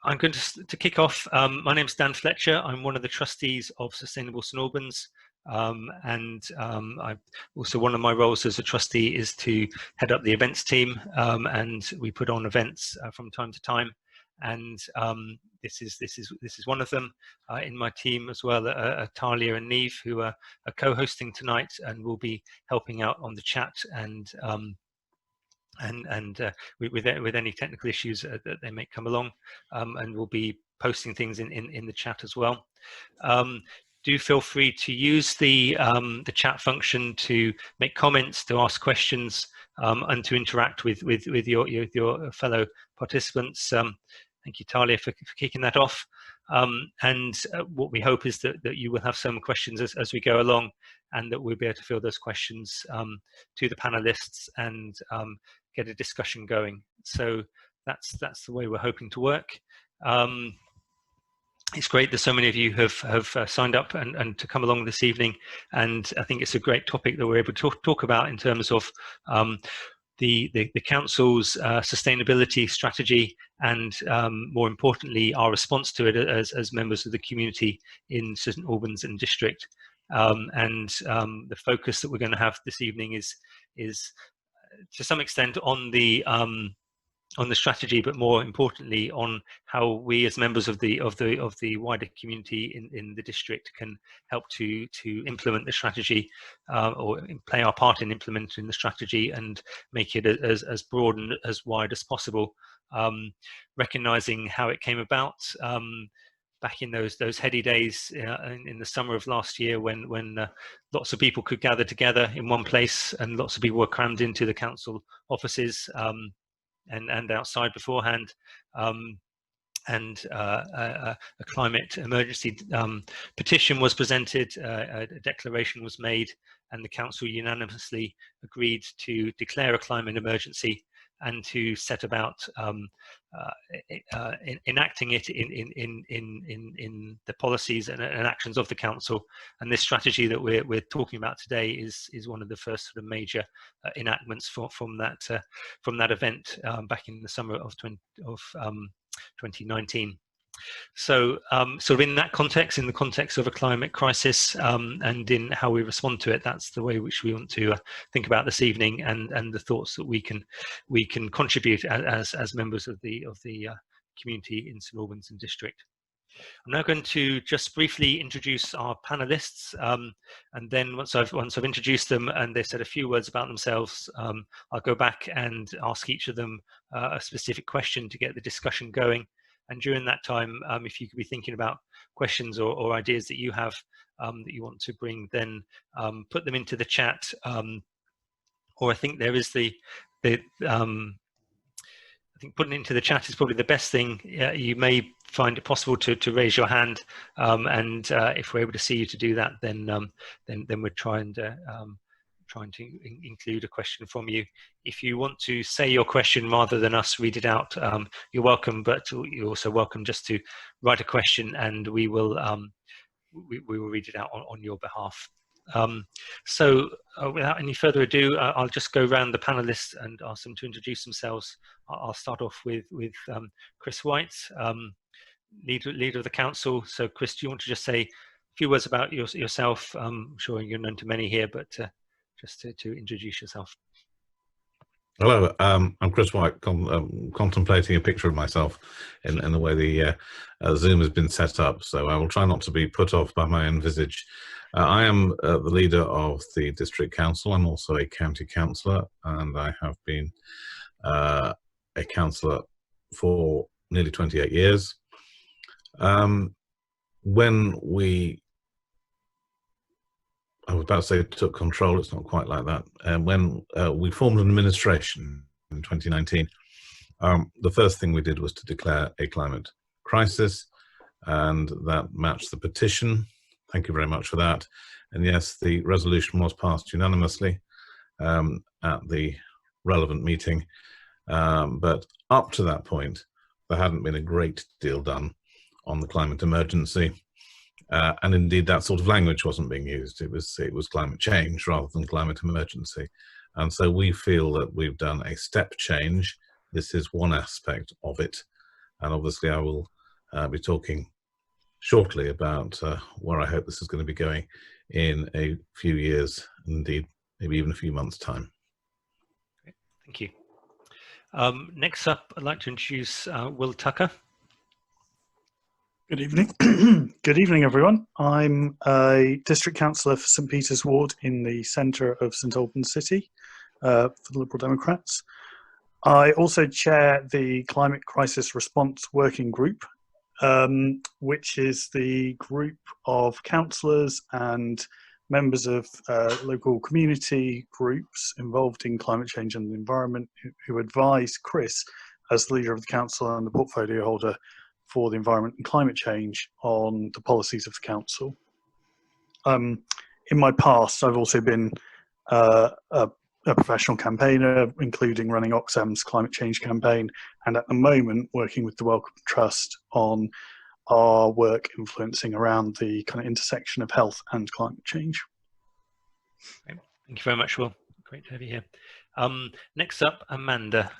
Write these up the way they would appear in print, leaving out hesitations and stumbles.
I'm going to kick off. My name's Dan Fletcher. I'm one of the trustees of Sustainable St Albans, I also, one of my roles as a trustee is to head up the events team, and we put on events from time to time. And this is one of them in my team as well. Talia and Neve, who are co-hosting tonight and will be helping out on the chat and with any technical issues that they may come along, and we'll be posting things in the chat as well. Do feel free to use the chat function to make comments, to ask questions, and to interact with your fellow participants. Thank you, Talia, for kicking that off. What we hope is that you will have some questions as we go along, and that we'll be able to fill those questions to the panelists and get a discussion going. So that's the way we're hoping to work. It's great that so many of you have signed up and to come along this evening, and I think it's a great topic that we're able to talk about in terms of the council's sustainability strategy, and more importantly our response to it as members of the community in St Albans and district. The focus that we're going to have this evening is to some extent on the strategy, but more importantly on how we as members of the wider community in the district can help to implement the strategy, or play our part in implementing the strategy and make it as broad and as wide as possible, recognizing how it came about back in those heady days in the summer of last year, when lots of people could gather together in one place and lots of people were crammed into the council offices and outside beforehand, and a climate emergency petition was presented, a declaration was made, and the council unanimously agreed to declare a climate emergency and to set about enacting it in the policies and actions of the council. And this strategy that we're talking about today is one of the first sort of major enactments from that event back in the summer of 2019. So sort of in that context, in the context of a climate crisis, and in how we respond to it, that's the way which we want to think about this evening, and the thoughts that we can contribute as members of the community in St Albans and district. I'm now going to just briefly introduce our panelists, and then once I've introduced them and they've said a few words about themselves, I'll go back and ask each of them a specific question to get the discussion going. And during that time, if you could be thinking about questions or ideas that you have that you want to bring, then put them into the chat. Or I think there is I think putting it into the chat is probably the best thing. You may find it possible to raise your hand, and if we're able to see you to do that, then we're trying to include a question from you. If you want to say your question rather than us read it out, you're welcome, but you're also welcome just to write a question, and we will read it out on your behalf. So without any further ado, I'll just go around the panelists and ask them to introduce themselves. I'll start off with Chris White, leader of the council. So Chris, do you want to just say a few words about yourself? I'm sure you're known to many here, but just to introduce yourself. Hello, I'm Chris White, contemplating a picture of myself in the way the Zoom has been set up, so I will try not to be put off by my own visage. I am the leader of the district council. I'm also a county councillor, and I have been a councillor for nearly 28 years. When I was about to say took control, it's not quite like that. And when we formed an administration in 2019, the first thing we did was to declare a climate crisis, and that matched the petition. Thank you very much for that. And yes, the resolution was passed unanimously at the relevant meeting. But up to that point, there hadn't been a great deal done on the climate emergency. And indeed, that sort of language wasn't being used. It was climate change rather than climate emergency. And so we feel that we've done a step change. This is one aspect of it. And obviously, I will be talking shortly about where I hope this is going to be going in a few years, indeed, maybe even a few months' time. Thank you. Next up, I'd like to introduce Will Tucker. Good evening. Good evening, everyone. I'm a district councillor for St Peter's Ward in the centre of St Albans City for the Liberal Democrats. I also chair the Climate Crisis Response Working Group, which is the group of councillors and members of local community groups involved in climate change and the environment who advise Chris as the leader of the council and the portfolio holder for the environment and climate change on the policies of the council. In my past, I've also been a professional campaigner, including running Oxfam's climate change campaign, and at the moment working with the Wellcome Trust on our work influencing around the kind of intersection of health and climate change. Great. Thank you very much, Will. Great to have you here. Next up, Amanda.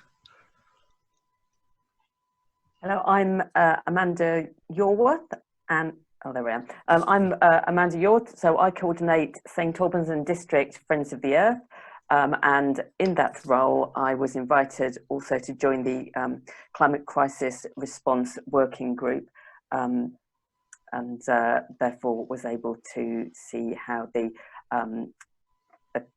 Hello, I'm Amanda Yorworth, and there we are. I'm Amanda Yorworth, so I coordinate St Albans and District Friends of the Earth, and in that role I was invited also to join the Climate Crisis Response Working Group, and therefore was able to see how the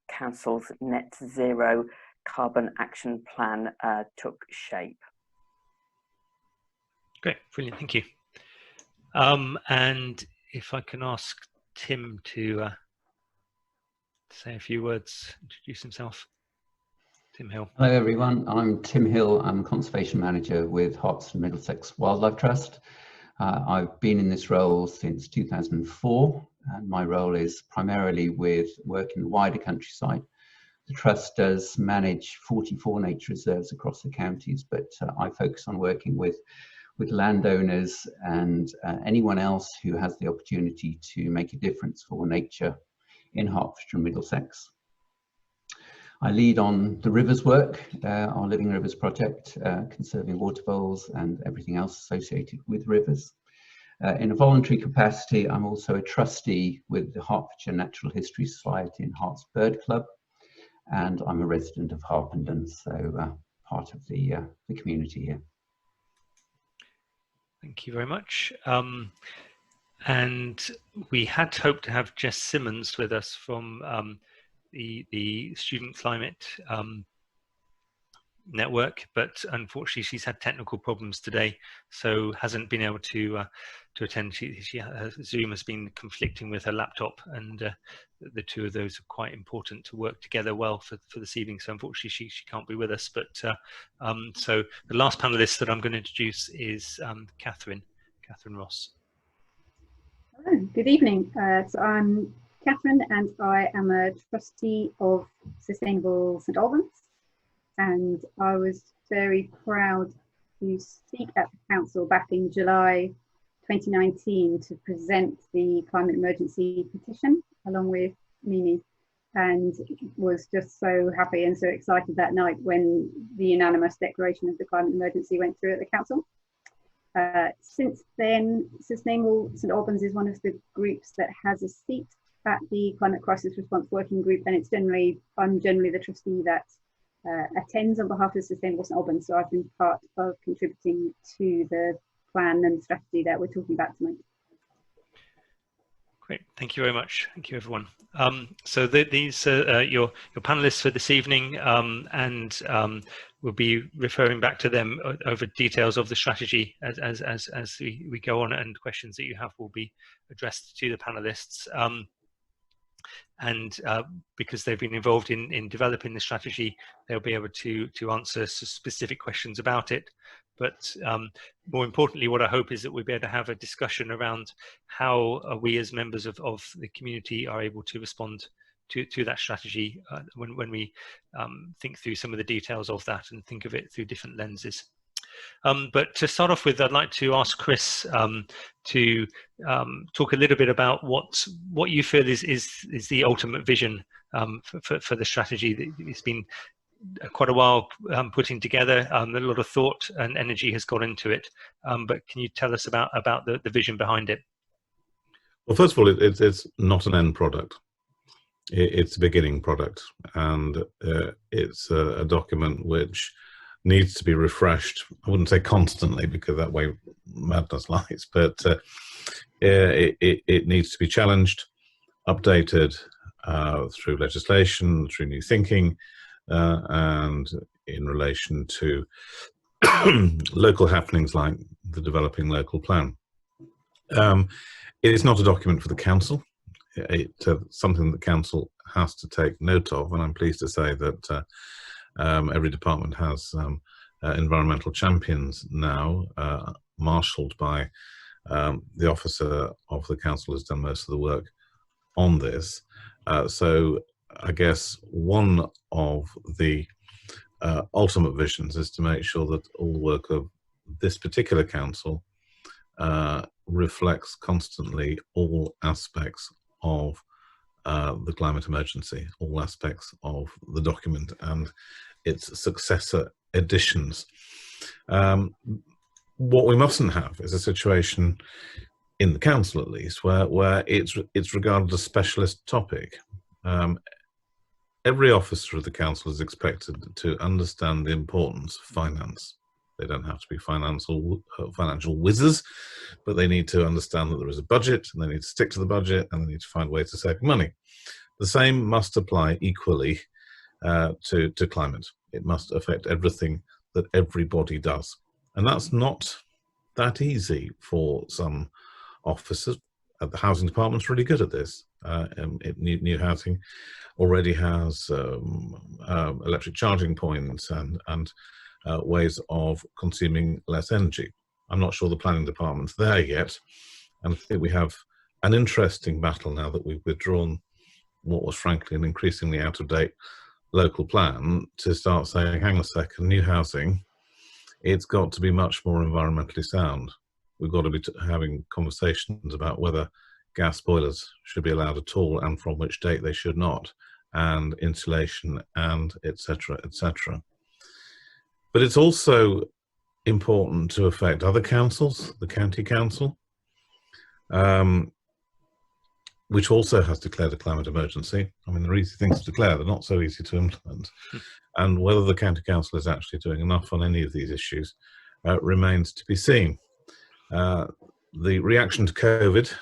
Council's Net Zero Carbon Action Plan took shape. Great, brilliant, thank you. And if I can ask Tim to say a few words, introduce himself. Tim Hill. Hello everyone, I'm Tim Hill. I'm Conservation Manager with Herts and Middlesex Wildlife Trust. I've been in this role since 2004, and my role is primarily with work in the wider countryside. The Trust does manage 44 nature reserves across the counties, but I focus on working with landowners and anyone else who has the opportunity to make a difference for nature in Hertfordshire and Middlesex. I lead on the rivers work, our Living Rivers project, conserving water bowls and everything else associated with rivers. In a voluntary capacity, I'm also a trustee with the Hertfordshire Natural History Society and Herts Bird Club, and I'm a resident of Harpenden, so part of the community here. Thank you very much. And we had hoped to have Jess Simmons with us from the Student Climate Network, but unfortunately she's had technical problems today, so hasn't been able to attend. Her Zoom has been conflicting with her laptop, and the two of those are quite important to work together well for this evening, so unfortunately she can't be with us. But so the last panelist that I'm going to introduce is Catherine Ross. Hello, good evening. So I'm Catherine, and I am a trustee of Sustainable St Albans, and I was very proud to speak at the council back in July 2019 to present the climate emergency petition along with Mimi, and was just so happy and so excited that night when the unanimous declaration of the climate emergency went through at the council. Since then, Sustainable St Albans is one of the groups that has a seat at the Climate Crisis Response Working Group, and I'm generally the trustee that attends on behalf of Sustainable St Albans, so I've been part of contributing to the plan and strategy that we're talking about tonight. Great, thank you very much. Thank you, everyone. So these are your panelists for this evening, and we'll be referring back to them over details of the strategy as we go on, and questions that you have will be addressed to the panelists. And because they've been involved in developing the strategy, they'll be able to answer specific questions about it. But more importantly, what I hope is that we'll be able to have a discussion around how we as members of the community are able to respond to that strategy when we think through some of the details of that and think of it through different lenses. But to start off with, I'd like to ask Chris to talk a little bit about what you feel is the ultimate vision for the strategy. It's been quite a while putting together. A lot of thought and energy has gone into it. But can you tell us about the vision behind it? Well, first of all, it's not an end product. It's a beginning product, and it's a document which needs to be refreshed. I wouldn't say constantly, because that way madness lies, but it needs to be challenged, updated through legislation, through new thinking, and in relation to local happenings like the developing local plan. It is not a document for the council. It's something that council has to take note of, and I'm pleased to say that every department has environmental champions now, marshalled by the officer of the council who's done most of the work on this. So I guess one of the ultimate visions is to make sure that all the work of this particular council reflects constantly all aspects of the climate emergency, all aspects of the document and its successor editions. What we mustn't have is a situation, in the council at least, where it's regarded as a specialist topic. Every officer of the council is expected to understand the importance of finance. They don't have to be financial whizzes, but they need to understand that there is a budget, and they need to stick to the budget, and they need to find ways to save money. The same must apply equally to climate. It must affect everything that everybody does. And that's not that easy for some officers. The housing department's really good at this. New housing already has electric charging points and ways of consuming less energy. I'm not sure the planning department's there yet, and I think we have an interesting battle now that we've withdrawn what was frankly an increasingly out-of-date local plan to start saying, hang on a second, new housing, it's got to be much more environmentally sound. We've got to be having conversations about whether gas boilers should be allowed at all and from which date they should not, and insulation, and etc., etc. But it's also important to affect other councils, the county council, which also has declared a climate emergency. I mean, they're easy things to declare, they're not so easy to implement. And whether the county council is actually doing enough on any of these issues remains to be seen. The reaction to COVID,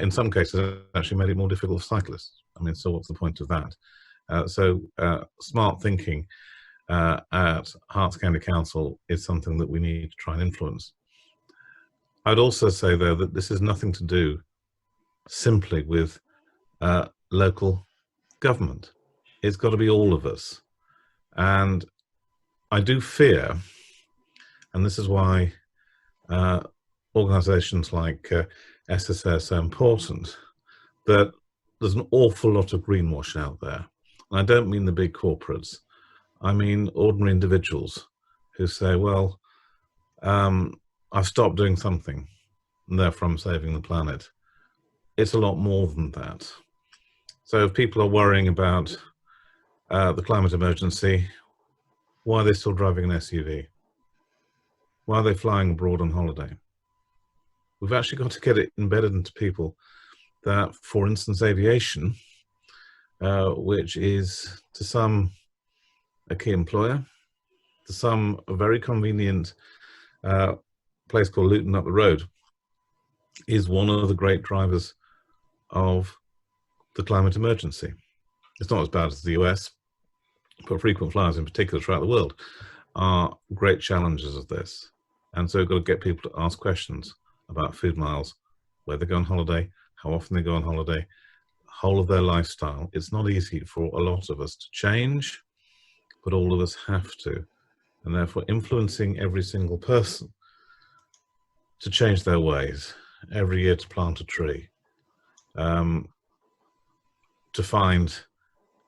in some cases, actually made it more difficult for cyclists. I mean, so what's the point of that? So smart thinking at Herts County Council is something that we need to try and influence. I'd also say, though, that this has nothing to do simply with local government. It's got to be all of us. And I do fear, and this is why organisations like SSA are so important, that there's an awful lot of greenwash out there. And I don't mean the big corporates. I mean ordinary individuals who say, well, I've stopped doing something, and therefore I'm saving the planet. It's a lot more than that. So if people are worrying about the climate emergency, why are they still driving an SUV? Why are they flying abroad on holiday? We've actually got to get it embedded into people that, for instance, aviation, which is to some a key employer, to some a very convenient place called Luton up the road, is one of the great drivers of the climate emergency. It's not as bad as the US, but frequent flyers in particular throughout the world are great challenges of this. And so we've got to get people to ask questions about food miles, where they go on holiday, how often they go on holiday, whole of their lifestyle. It's not easy for a lot of us to change, but all of us have to. And therefore influencing every single person to change their ways, every year to plant a tree, to find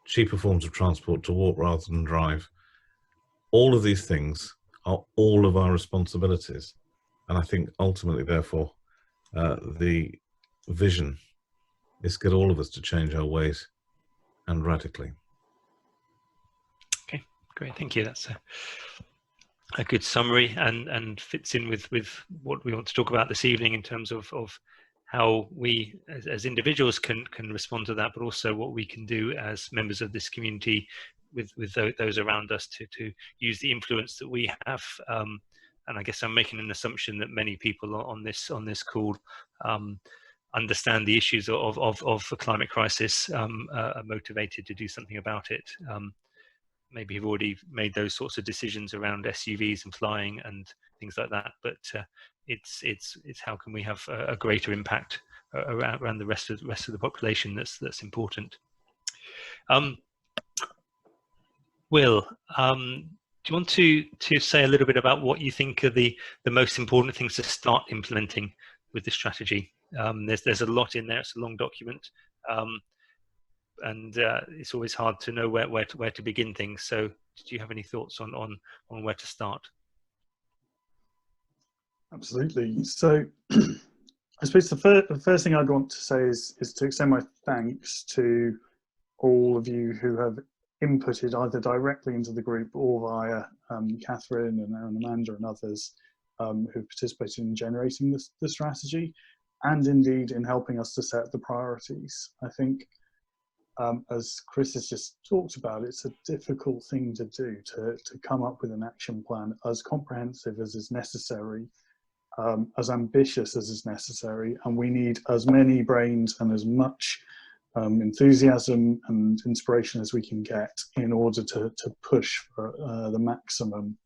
cheaper forms of transport, to walk rather than drive. All of these things are all of our responsibilities. And I think ultimately, therefore, the vision is to get all of us to change our ways, and radically. Okay, Great, thank you. That's a good summary and fits in with what we want to talk about this evening in terms of how we as individuals can respond to that, but also what we can do as members of this community with those around us to use the influence that we have. And I guess I'm making an assumption that many people on this call understand the issues of the climate crisis, are motivated to do something about it. Maybe you've already made those sorts of decisions around SUVs and flying and things like that, but it's how can we have a greater impact around the rest of the population that's important. Will, do you want to say a little bit about what you think are the most important things to start implementing with the strategy? There's a lot in there. It's a long document. And it's always hard to know where to begin things. So, do you have any thoughts on where to start? Absolutely. So, I suppose the first thing I'd want to say is to extend my thanks to all of you who have inputted either directly into the group or via Catherine and Amanda and others who've participated in generating the strategy, and indeed in helping us to set the priorities. I think, as Chris has just talked about, it's a difficult thing to do, to come up with an action plan as comprehensive as is necessary, as ambitious as is necessary, and we need as many brains and as much enthusiasm and inspiration as we can get in order to push for the maximum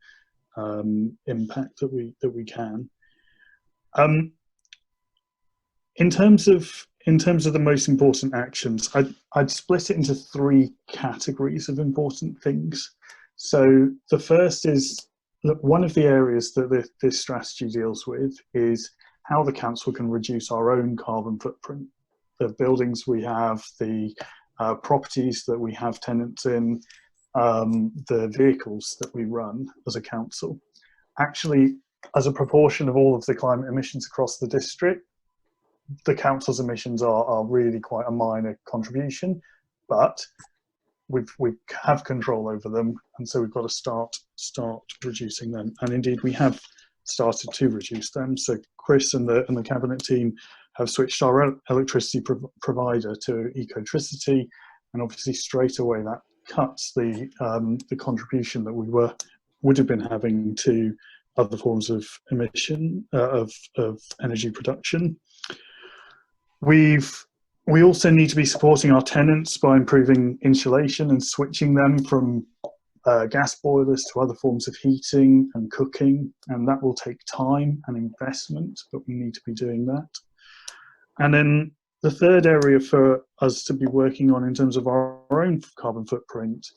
impact that we can. In terms of the most important actions, I'd split it into 3 categories of important things. So the first is, look, one of the areas that this strategy deals with is how the council can reduce our own carbon footprint. The buildings we have, the properties that we have tenants in, the vehicles that we run as a council. Actually, as a proportion of all of the climate emissions across the district, the council's emissions are really quite a minor contribution, but we have control over them, and so we've got to start reducing them. And indeed, we have started to reduce them. So Chris and the cabinet team have switched our electricity provider to Ecotricity, and obviously straight away that cuts the contribution that we would have been having to other forms of emission of energy production. We also need to be supporting our tenants by improving insulation and switching them from gas boilers to other forms of heating and cooking, and that will take time and investment, but we need to be doing that. And then the third area for us to be working on in terms of our own carbon footprint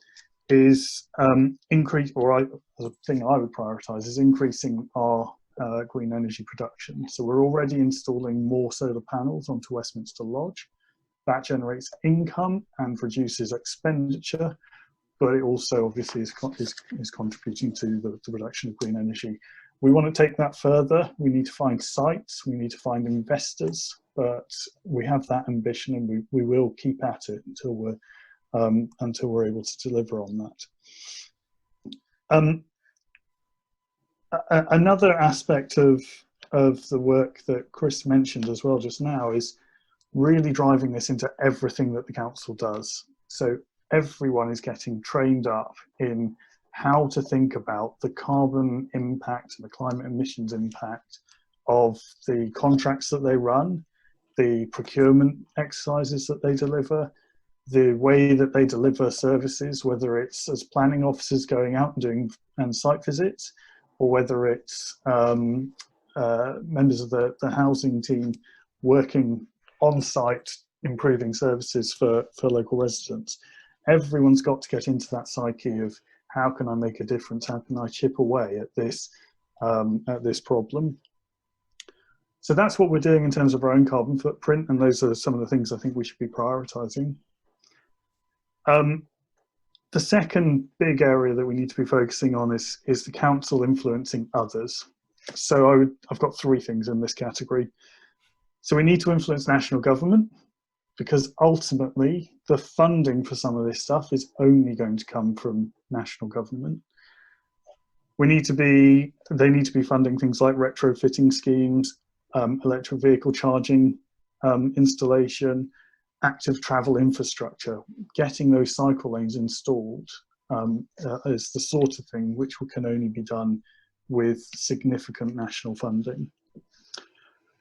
is the thing I would prioritise is increasing our green energy production. So we're already installing more solar panels onto Westminster Lodge. That generates income and reduces expenditure, but it also obviously is contributing to the reduction of green energy. We want to take that further. We need to find sites, we need to find investors, but we have that ambition, and we will keep at it until we're able to deliver on that. Another aspect of the work that Chris mentioned as well just now is really driving this into everything that the council does. So everyone is getting trained up in how to think about the carbon impact and the climate emissions impact of the contracts that they run, the procurement exercises that they deliver, the way that they deliver services, whether it's as planning officers going out and doing site visits, or whether it's members of the housing team working on site, improving services for local residents. Everyone's got to get into that psyche of how can I make a difference? How can I chip away at this problem? So that's what we're doing in terms of our own carbon footprint, and those are some of the things I think we should be prioritising. The second big area that we need to be focusing on is the council influencing others. So I've got 3 things in this category. So we need to influence national government. because ultimately the funding for some of this stuff is only going to come from national government. They need to be funding things like retrofitting schemes, electric vehicle charging installation, active travel infrastructure. Getting those cycle lanes installed is the sort of thing which can only be done with significant national funding.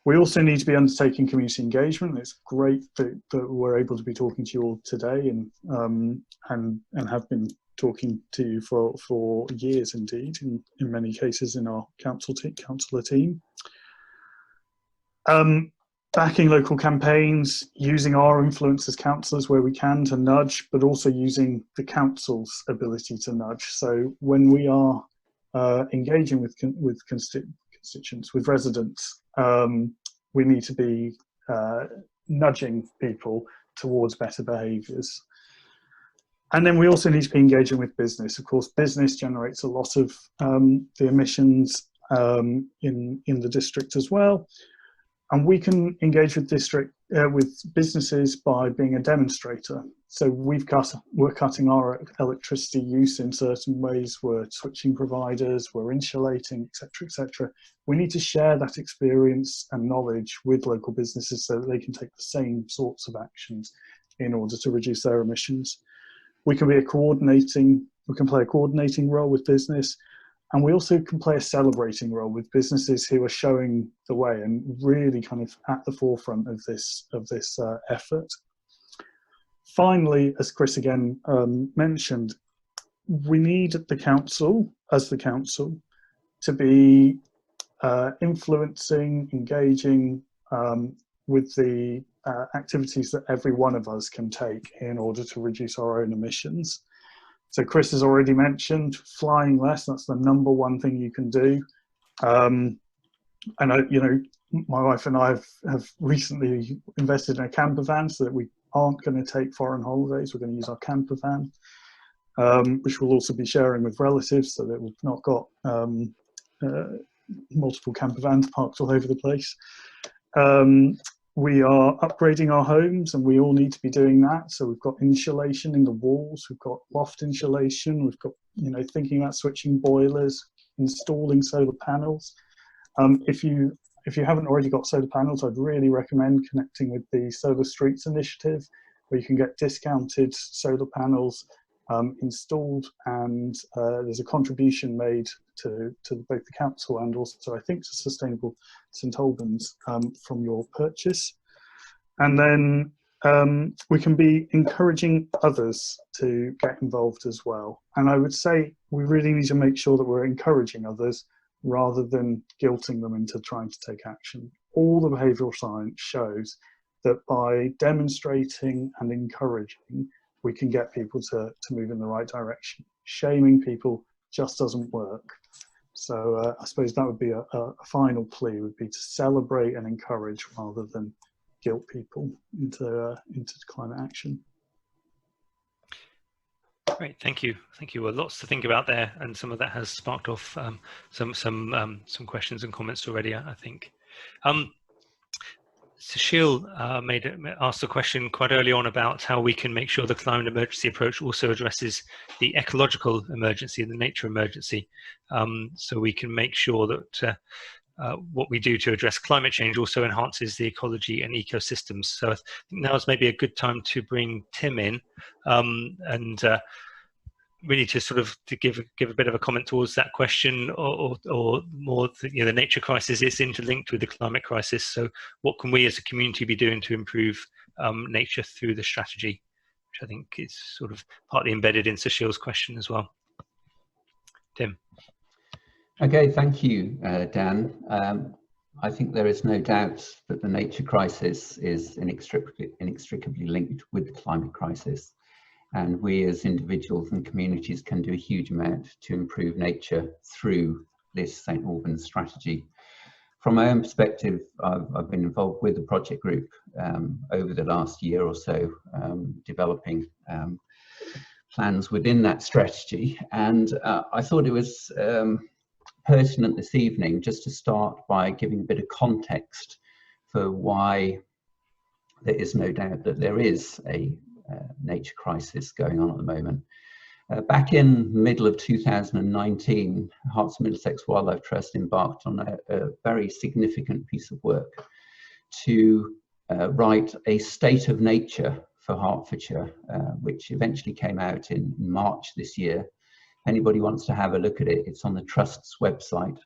We also need to be undertaking community engagement. It's great that we're able to be talking to you all today and have been talking to you for years indeed, in many cases in our councillor team. Backing local campaigns, using our influence as councillors where we can to nudge, but also using the council's ability to nudge. So when we are engaging with constituents, with residents, we need to be nudging people towards better behaviours. And then we also need to be engaging with business. Of course, business generates a lot of the emissions in the district as well. And we can engage with businesses by being a demonstrator. So we're cutting our electricity use in certain ways. We're switching providers, we're insulating, etc., etc. We need to share that experience and knowledge with local businesses so that they can take the same sorts of actions in order to reduce their emissions. We can play a coordinating role with business. And we also can play a celebrating role with businesses who are showing the way and really kind of at the forefront of this effort. Finally, as Chris again mentioned, we need the council, to be influencing, engaging with the activities that every one of us can take in order to reduce our own emissions. So Chris has already mentioned flying less. That's the #1 thing you can do. And my wife and I have recently invested in a camper van so that we aren't going to take foreign holidays. We're going to use our camper van, which we'll also be sharing with relatives so that we've not got multiple camper vans parked all over the place. We are upgrading our homes and we all need to be doing that. So we've got insulation in the walls, we've got loft insulation, we've got, thinking about switching boilers, installing solar panels. If you haven't already got solar panels, I'd really recommend connecting with the Solar Streets initiative, where you can get discounted solar panels installed, and there's a contribution made to both the council and also I think to Sustainable St Albans from your purchase. And then we can be encouraging others to get involved as well. And I would say we really need to make sure that we're encouraging others rather than guilting them into trying to take action. All the behavioural science shows that by demonstrating and encouraging, we can get people to move in the right direction. Shaming people just doesn't work. So I suppose that would be a final plea, would be to celebrate and encourage rather than guilt people into climate action. Great, thank you. Well, lots to think about there, and some of that has sparked off some questions and comments already, I think. Sushil asked a question quite early on about how we can make sure the climate emergency approach also addresses the ecological emergency, the nature emergency, so we can make sure that what we do to address climate change also enhances the ecology and ecosystems. So I think now is maybe a good time to bring Tim in and really to sort of give a bit of a comment towards that question, or more, the nature crisis is interlinked with the climate crisis. So what can we as a community be doing to improve nature through the strategy, which I think is sort of partly embedded in Sushil's question as well. Tim. Okay, thank you, Dan. I think there is no doubt that the nature crisis is inextricably linked with the climate crisis. And we as individuals and communities can do a huge amount to improve nature through this St Albans strategy. From my own perspective, I've been involved with the project group over the last year or so, developing plans within that strategy. And I thought it was pertinent this evening just to start by giving a bit of context for why there is no doubt that there is a nature crisis going on at the moment. Back in the middle of 2019, Herts and Middlesex Wildlife Trust embarked on a very significant piece of work to write a state of nature for Hertfordshire, which eventually came out in March this year. If anybody wants to have a look at it, it's on the Trust's website.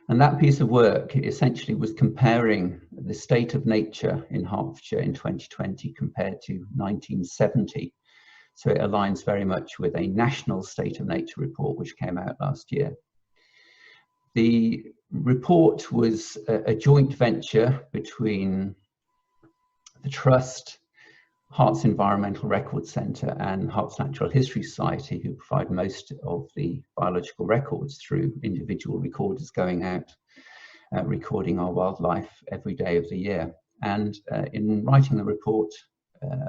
And that piece of work essentially was comparing the state of nature in Hertfordshire in 2020 compared to 1970. So it aligns very much with a national state of nature report which came out last year. The report was a joint venture between the Trust, Herts Environmental Record Centre and Herts Natural History Society, who provide most of the biological records through individual recorders going out, recording our wildlife every day of the year. And in writing the report,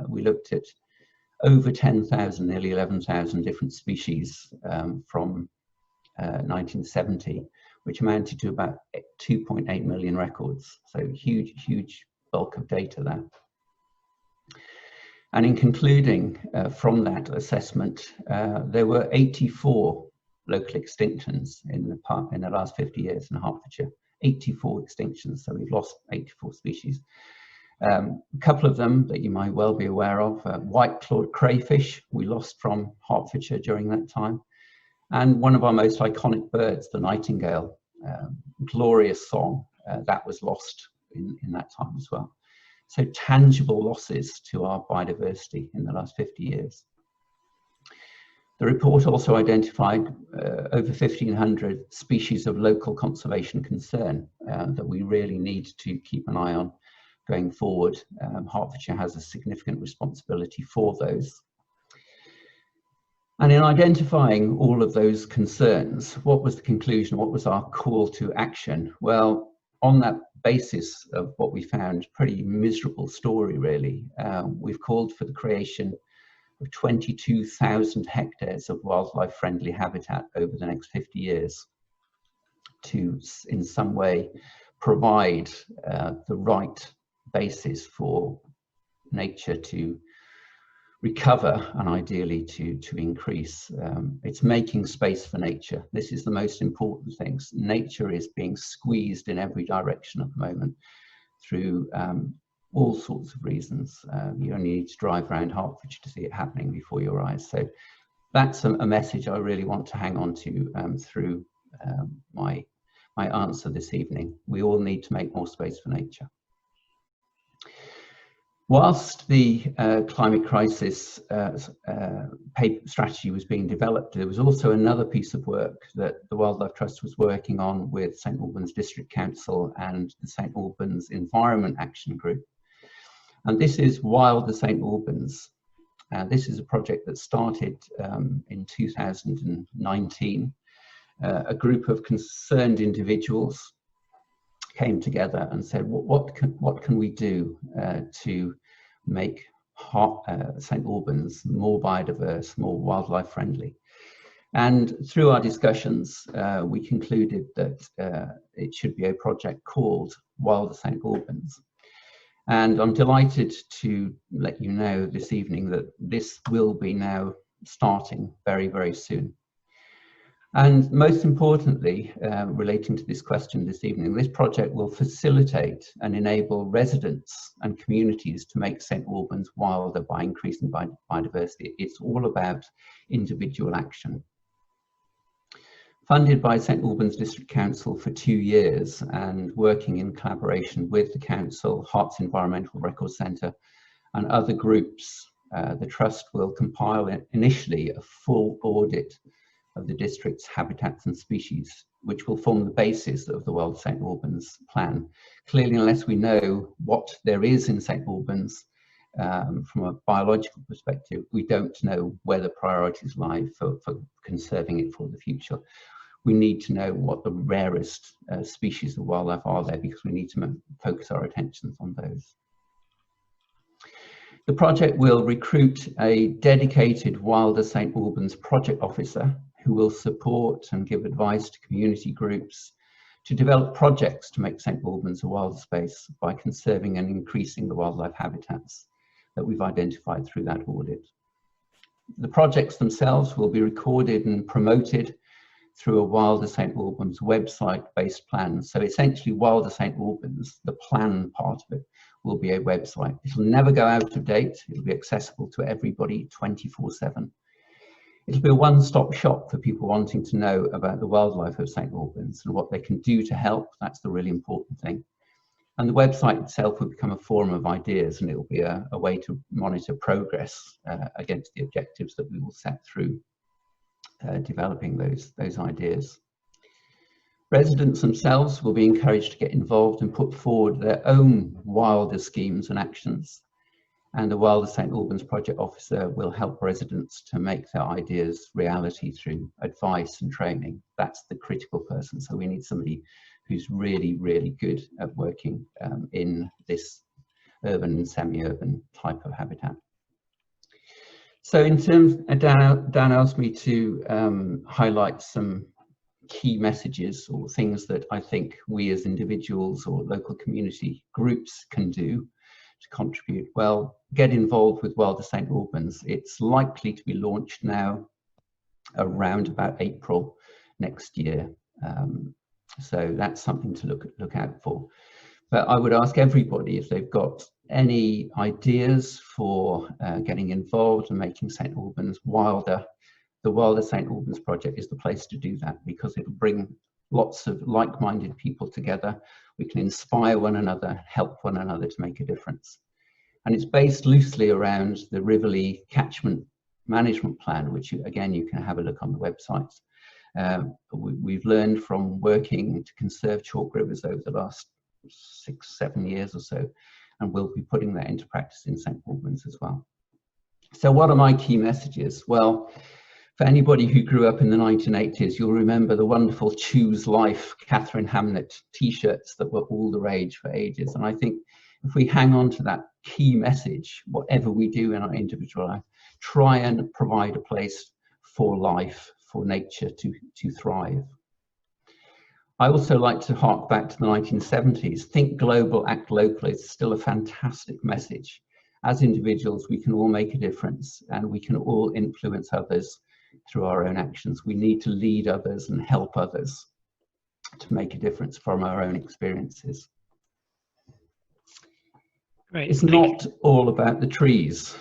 we looked at over 10,000, nearly 11,000 different species from 1970, which amounted to about 2.8 million records. So huge bulk of data there. And in concluding from that assessment, there were 84 local extinctions in the last 50 years in Hertfordshire. 84 extinctions, so we've lost 84 species. A couple of them that you might well be aware of, white-clawed crayfish we lost from Hertfordshire during that time, and one of our most iconic birds, the nightingale, glorious song, that was lost in that time as well. So tangible losses to our biodiversity in the last 50 years. The report also identified over 1,500 species of local conservation concern that we really need to keep an eye on going forward. Hertfordshire has a significant responsibility for those. And in identifying all of those concerns, what was the conclusion? What was our call to action? Well, on that basis of what we found, pretty miserable story really, we've called for the creation of 22,000 hectares of wildlife-friendly habitat over the next 50 years to, in some way, provide the right basis for nature to recover and ideally to increase. It's making space for nature. This is the most important thing. Nature is being squeezed in every direction at the moment through all sorts of reasons. You only need to drive around Hertfordshire to see it happening before your eyes. So that's a message I really want to hang on to through my answer this evening. We all need to make more space for nature. Whilst the climate crisis strategy was being developed, there was also another piece of work that the Wildlife Trust was working on with St Albans District Council and the St Albans Environment Action Group. And this is Wild the St Albans. This is a project that started in 2019. A group of concerned individuals came together and said, what can we do to make St Albans more biodiverse, more wildlife friendly? And through our discussions, we concluded that it should be a project called Wild St Albans. And I'm delighted to let you know this evening that this will be now starting very, very soon. And most importantly, relating to this question this evening, this project will facilitate and enable residents and communities to make St Albans wilder by increasing biodiversity. It's all about individual action. Funded by St Albans District Council for 2 years and working in collaboration with the Council, Herts Environmental Record Centre and other groups, the Trust will compile initially a full audit of the district's habitats and species, which will form the basis of the Wild St Albans plan. Clearly, unless we know what there is in St Albans from a biological perspective, we don't know where the priorities lie for conserving it for the future. We need to know what the rarest species of wildlife are there, because we need to focus our attentions on those. The project will recruit a dedicated Wilder St Albans project officer who will support and give advice to community groups to develop projects to make St Albans a wilder space by conserving and increasing the wildlife habitats that we've identified through that audit. The projects themselves will be recorded and promoted through a Wilder St Albans website-based plan. So essentially Wilder St Albans, the plan part of it, will be a website. It'll never go out of date. It'll be accessible to everybody 24/7. It'll be a one-stop shop for people wanting to know about the wildlife of St Albans and what they can do to help. That's the really important thing. And the website itself will become a forum of ideas, and it will be a way to monitor progress against the objectives that we will set through developing those ideas. Residents themselves will be encouraged to get involved and put forward their own wilder schemes and actions. And the Wilder St Albans project officer will help residents to make their ideas reality through advice and training. That's the critical person. So we need somebody who's really, really good at working in this urban and semi-urban type of habitat. So in terms, Dan asked me to highlight some key messages or things that I think we as individuals or local community groups can do to contribute. Well, get involved with Wilder St Albans. It's likely to be launched now around about April next year. So that's something to look out for. But I would ask everybody if they've got any ideas for getting involved and making St Albans wilder. The Wilder St Albans project is the place to do that, because it'll bring lots of like-minded people together. We can inspire one another, help one another to make a difference. And it's based loosely around the Riverlea Catchment Management Plan, which again, you can have a look on the website. We've learned from working to conserve chalk rivers over the last 6-7 years or so, and we'll be putting that into practice in St Albans as well. So what are my key messages? Well, for anybody who grew up in the 1980s, you'll remember the wonderful Choose Life Catherine Hamnet t-shirts that were all the rage for ages. And I think if we hang on to that key message, whatever we do in our individual life, try and provide a place for life, for nature to thrive. I also like to hark back to the 1970s. Think global, act local is still a fantastic message. As individuals, we can all make a difference, and we can all influence others through our own actions. We need to lead others and help others to make a difference from our own experiences. Great. It's not all about the trees.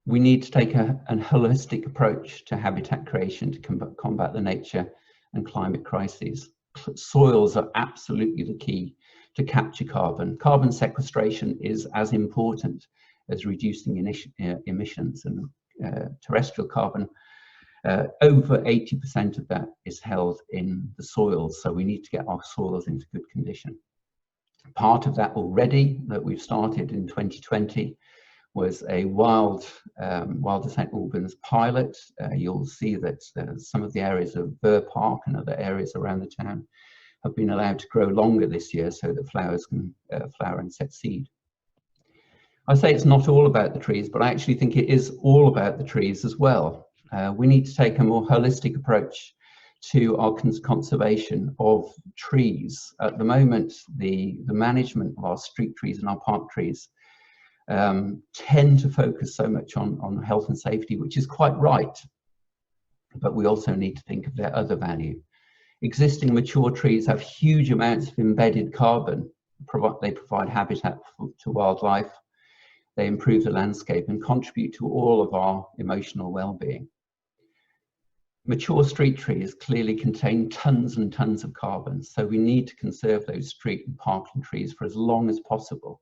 We need to take a holistic approach to habitat creation to combat the nature and climate crises. Soils are absolutely the key to capture carbon. Carbon sequestration is as important as reducing emissions, and terrestrial carbon, over 80% of that is held in the soils, so we need to get our soils into good condition. Part of that already that we've started in 2020 was a Wilder St Albans pilot. You'll see that some of the areas of Burr Park and other areas around the town have been allowed to grow longer this year so that flowers can flower and set seed. I say it's not all about the trees, but I actually think it is all about the trees as well. We need to take a more holistic approach to our conservation of trees. At the moment, the management of our street trees and our park trees tend to focus so much on health and safety, which is quite right, but we also need to think of their other value. Existing mature trees have huge amounts of embedded carbon. They provide habitat to wildlife, they improve the landscape and contribute to all of our emotional well-being. Mature street trees clearly contain tons and tons of carbon, so we need to conserve those street and parkland trees for as long as possible.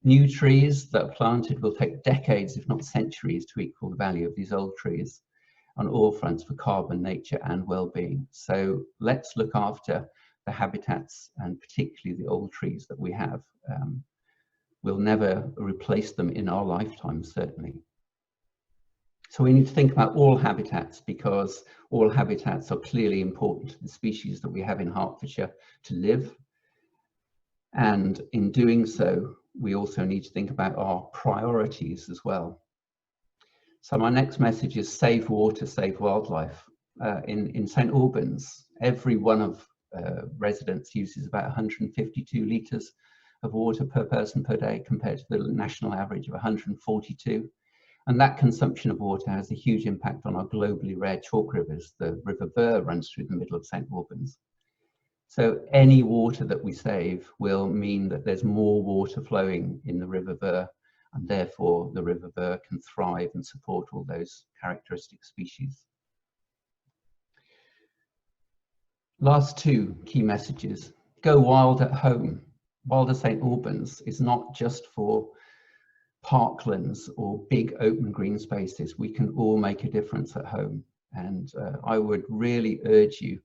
New trees that are planted will take decades, if not centuries, to equal the value of these old trees on all fronts for carbon, nature and well-being. So let's look after the habitats, and particularly the old trees that we have. We'll never replace them in our lifetime, certainly. So we need to think about all habitats, because all habitats are clearly important to the species that we have in Hertfordshire to live. And in doing so, we also need to think about our priorities as well. So my next message is save water, save wildlife. in St Albans, every one of residents uses about 152 litres of water per person per day, compared to the national average of 142. And that consumption of water has a huge impact on our globally rare chalk rivers. The River Ver runs through the middle of St Albans. So any water that we save will mean that there's more water flowing in the River Ver, and therefore the River Ver can thrive and support all those characteristic species. Last two key messages. Go wild at home. Wild at St Albans is not just for parklands or big open green spaces. We can all make a difference at home. And I would really urge you,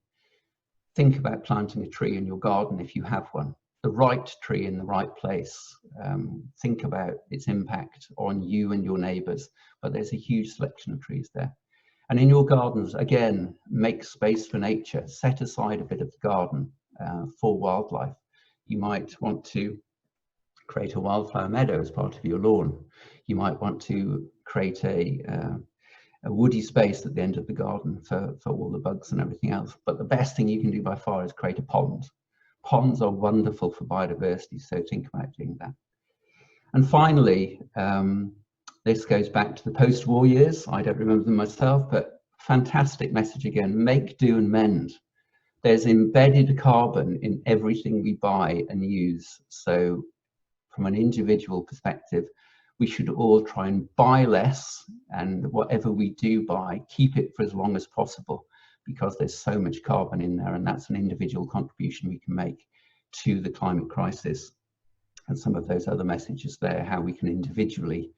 think about planting a tree in your garden if you have one. The right tree in the right place. Think about its impact on you and your neighbours, but there's a huge selection of trees there. And in your gardens, again, make space for nature. Set aside a bit of the garden for wildlife. You might want to create a wildflower meadow as part of your lawn. You might want to create a woody space at the end of the garden for all the bugs and everything else. But the best thing you can do by far is create a pond. Ponds are wonderful for biodiversity, so think about doing that. And finally, this goes back to the post-war years. I don't remember them myself, but fantastic message again. Make, do and mend. There's embedded carbon in everything we buy and use. So from an individual perspective, we should all try and buy less, and whatever we do buy, keep it for as long as possible, because there's so much carbon in there, and that's an individual contribution we can make to the climate crisis. And some of those other messages there, how we can individually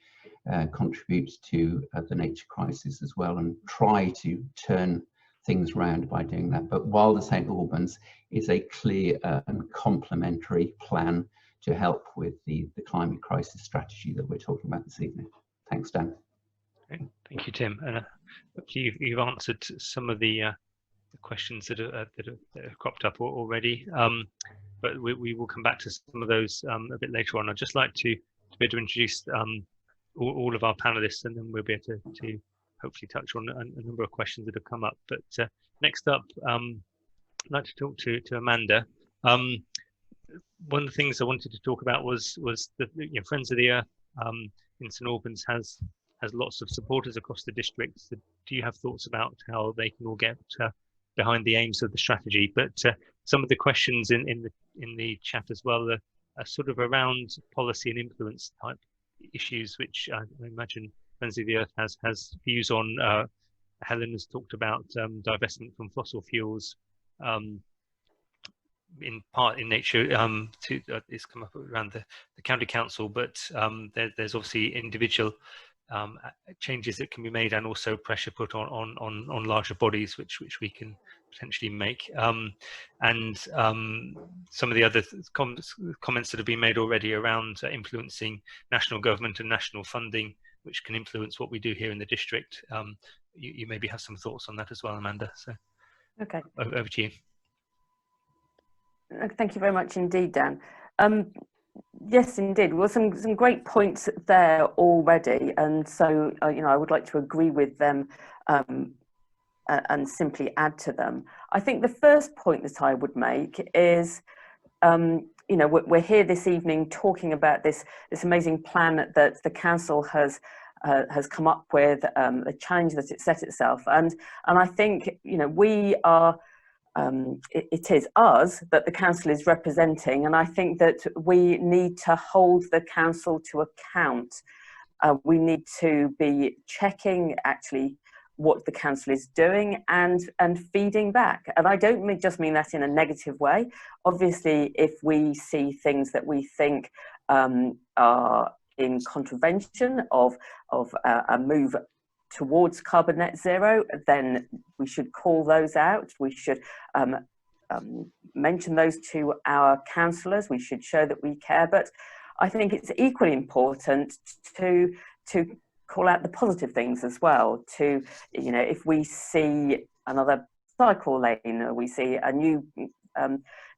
contribute to the nature crisis as well, and try to turn things around by doing that. But Wild at St Albans is a clear and complementary plan to help with the climate crisis strategy that we're talking about this evening. Thanks, Dan. Thank you, Tim. And you've answered some of the questions that have cropped up already, but we will come back to some of those a bit later on. I'd just like to be able to introduce all of our panelists, and then we'll be able to hopefully touch on a number of questions that have come up. But next up, I'd like to talk to Amanda. One of the things I wanted to talk about was the Friends of the Earth in St Albans has lots of supporters across the district. So do you have thoughts about how they can all get behind the aims of the strategy? But some of the questions in the chat as well are sort of around policy and influence type issues, which I imagine Friends of the Earth has views on. Helen has talked about divestment from fossil fuels. In part in nature, it's come up around the county council, but there's obviously individual changes that can be made, and also pressure put on larger bodies, which we can potentially make. And some of the other comments that have been made already around influencing national government and national funding, which can influence what we do here in the district. You maybe have some thoughts on that as well, Amanda. So, okay, over to you. Thank you very much indeed, Dan. Yes, indeed. Well, some great points there already, and so I would like to agree with them and simply add to them. I think the first point that I would make is, we're here this evening talking about this amazing plan that the council has come up with, the challenge that it set itself, and I think we are. It is us that the council is representing, and I think that we need to hold the council to account. We need to be checking actually what the council is doing and feeding back. And I don't just mean that in a negative way. Obviously, if we see things that we think are in contravention of a move towards carbon net zero, then we should call those out. We should mention those to our councillors. We should show that we care. But I think it's equally important to call out the positive things as well. To if we see another cycle lane, or we see a new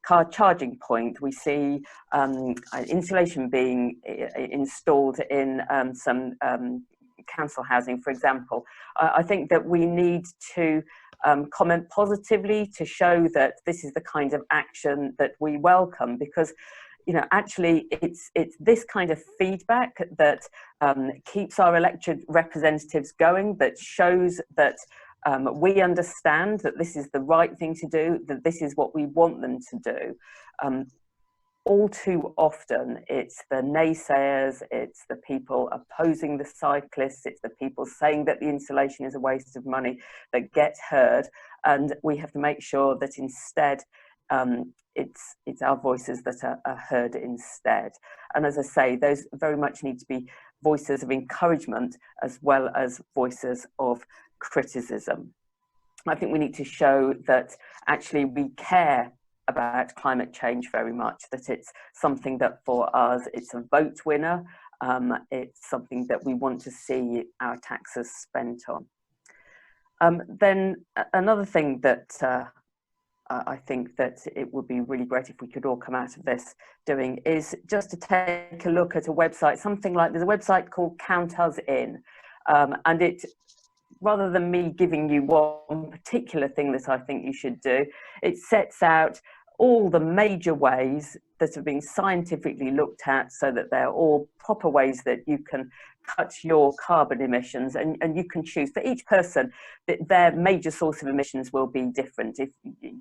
car charging point, we see insulation being installed in some council housing, for example. I think that we need to comment positively to show that this is the kind of action that we welcome, because actually it's this kind of feedback that keeps our elected representatives going, that shows that we understand that this is the right thing to do, that this is what we want them to do. All too often, it's the naysayers, it's the people opposing the cyclists, it's the people saying that the installation is a waste of money that get heard, and we have to make sure that instead it's our voices that are heard instead. And as I say, those very much need to be voices of encouragement as well as voices of criticism. I think we need to show that actually we care about climate change very much, that it's something that for us, it's a vote winner, it's something that we want to see our taxes spent on. Then another thing that I think that it would be really great if we could all come out of this doing is just to take a look at a website, something like, there's a website called Count Us In, and it, rather than me giving you one particular thing that I think you should do, it sets out all the major ways that have been scientifically looked at, so that they're all proper ways that you can cut your carbon emissions, and you can choose for each person that their major source of emissions will be different. If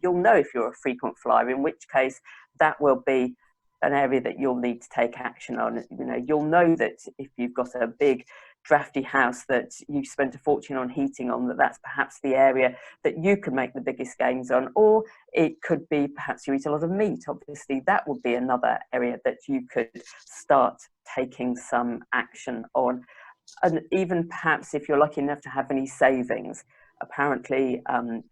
you'll know if you're a frequent flyer, in which case that will be an area that you'll need to take action on. You'll know that if you've got a big drafty house that you spent a fortune on heating on, that's perhaps the area that you can make the biggest gains on. Or it could be perhaps you eat a lot of meat. Obviously that would be another area that you could start taking some action on. And even perhaps if you're lucky enough to have any savings, apparently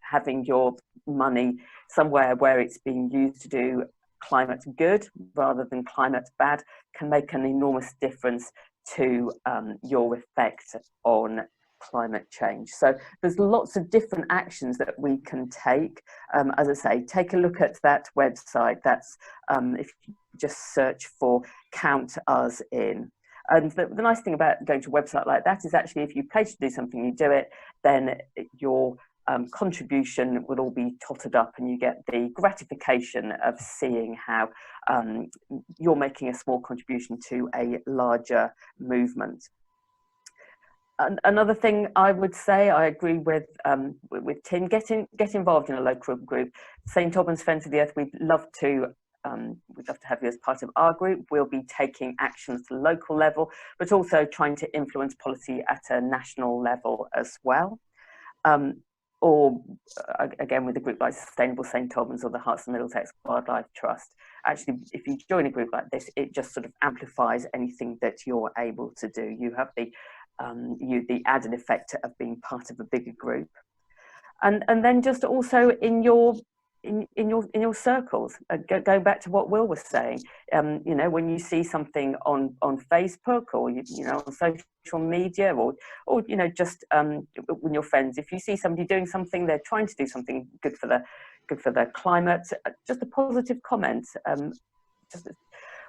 having your money somewhere where it's being used to do climate good rather than climate bad can make an enormous difference to your effect on climate change. So there's lots of different actions that we can take. As I say, take a look at that website. That's if you just search for Count Us In. And the nice thing about going to a website like that is actually if you pledge to do something, you do it, then your contribution will all be totted up, and you get the gratification of seeing how you're making a small contribution to a larger movement. Another thing I would say, I agree with Tim, get involved in a local group. St Albans Friends of the Earth, we'd love to have you as part of our group. We'll be taking actions to the local level, but also trying to influence policy at a national level as well. Or again, with a group like Sustainable St Albans or the Herts and Middlesex Wildlife Trust. Actually, if you join a group like this, it just sort of amplifies anything that you're able to do. You have the added effect of being part of a bigger group, and then just also in your circles. Going back to what Will was saying, when you see something on Facebook or on social media, or just with your friends, if you see somebody doing something, they're trying to do something good for the climate, just a positive comment. Just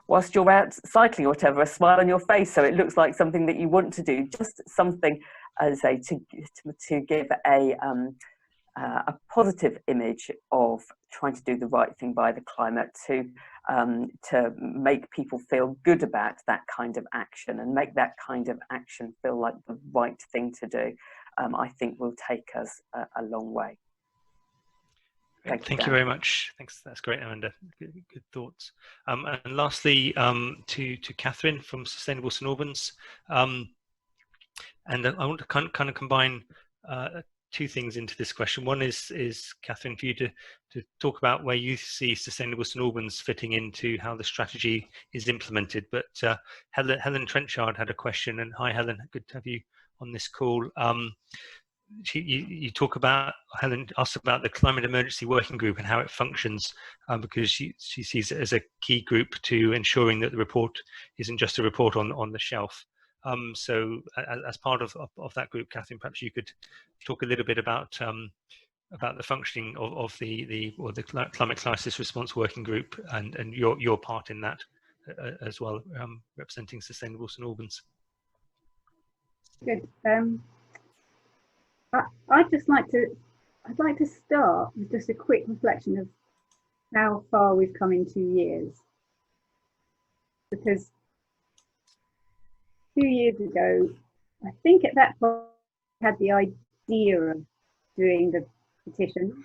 whilst you're out cycling or whatever, a smile on your face, so it looks like something that you want to do. Just something, as I say, to give a positive image of trying to do the right thing by the climate, to make people feel good about that kind of action and make that kind of action feel like the right thing to do, I think will take us a long way. Thank you very much. Thanks. That's great, Amanda. Good thoughts. And lastly, to Catherine from Sustainable St Albans. And I want to kind of combine two things into this question. One is Catherine, for you to talk about where you see Sustainable St Albans fitting into how the strategy is implemented. But Helen Trenchard had a question, and hi Helen, good to have you on this call. You talk about, Helen asked about the Climate Emergency Working Group and how it functions, because she sees it as a key group to ensuring that the report isn't just a report on the shelf. So as part of that group, Catherine, perhaps you could talk a little bit about the functioning of the Climate Crisis Response Working Group and your part in that as well, representing Sustainable St Albans. Good. I'd just like to I'd like to start with just a quick reflection of how far we've come in 2 years. Because 2 years ago, I think at that point, I had the idea of doing the petition.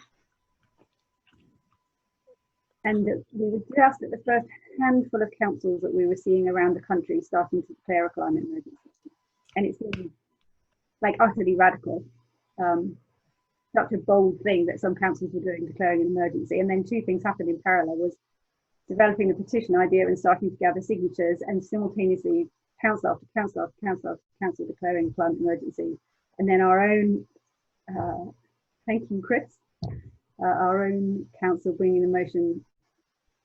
And we were just at the first handful of councils that we were seeing around the country starting to declare a climate emergency. And it seemed like utterly radical. Such a bold thing that some councils were doing, declaring an emergency. And then two things happened in parallel: was developing the petition idea and starting to gather signatures, and simultaneously council after council after council after council declaring a climate emergency. And then our own, thank you, Chris, our own council bringing the motion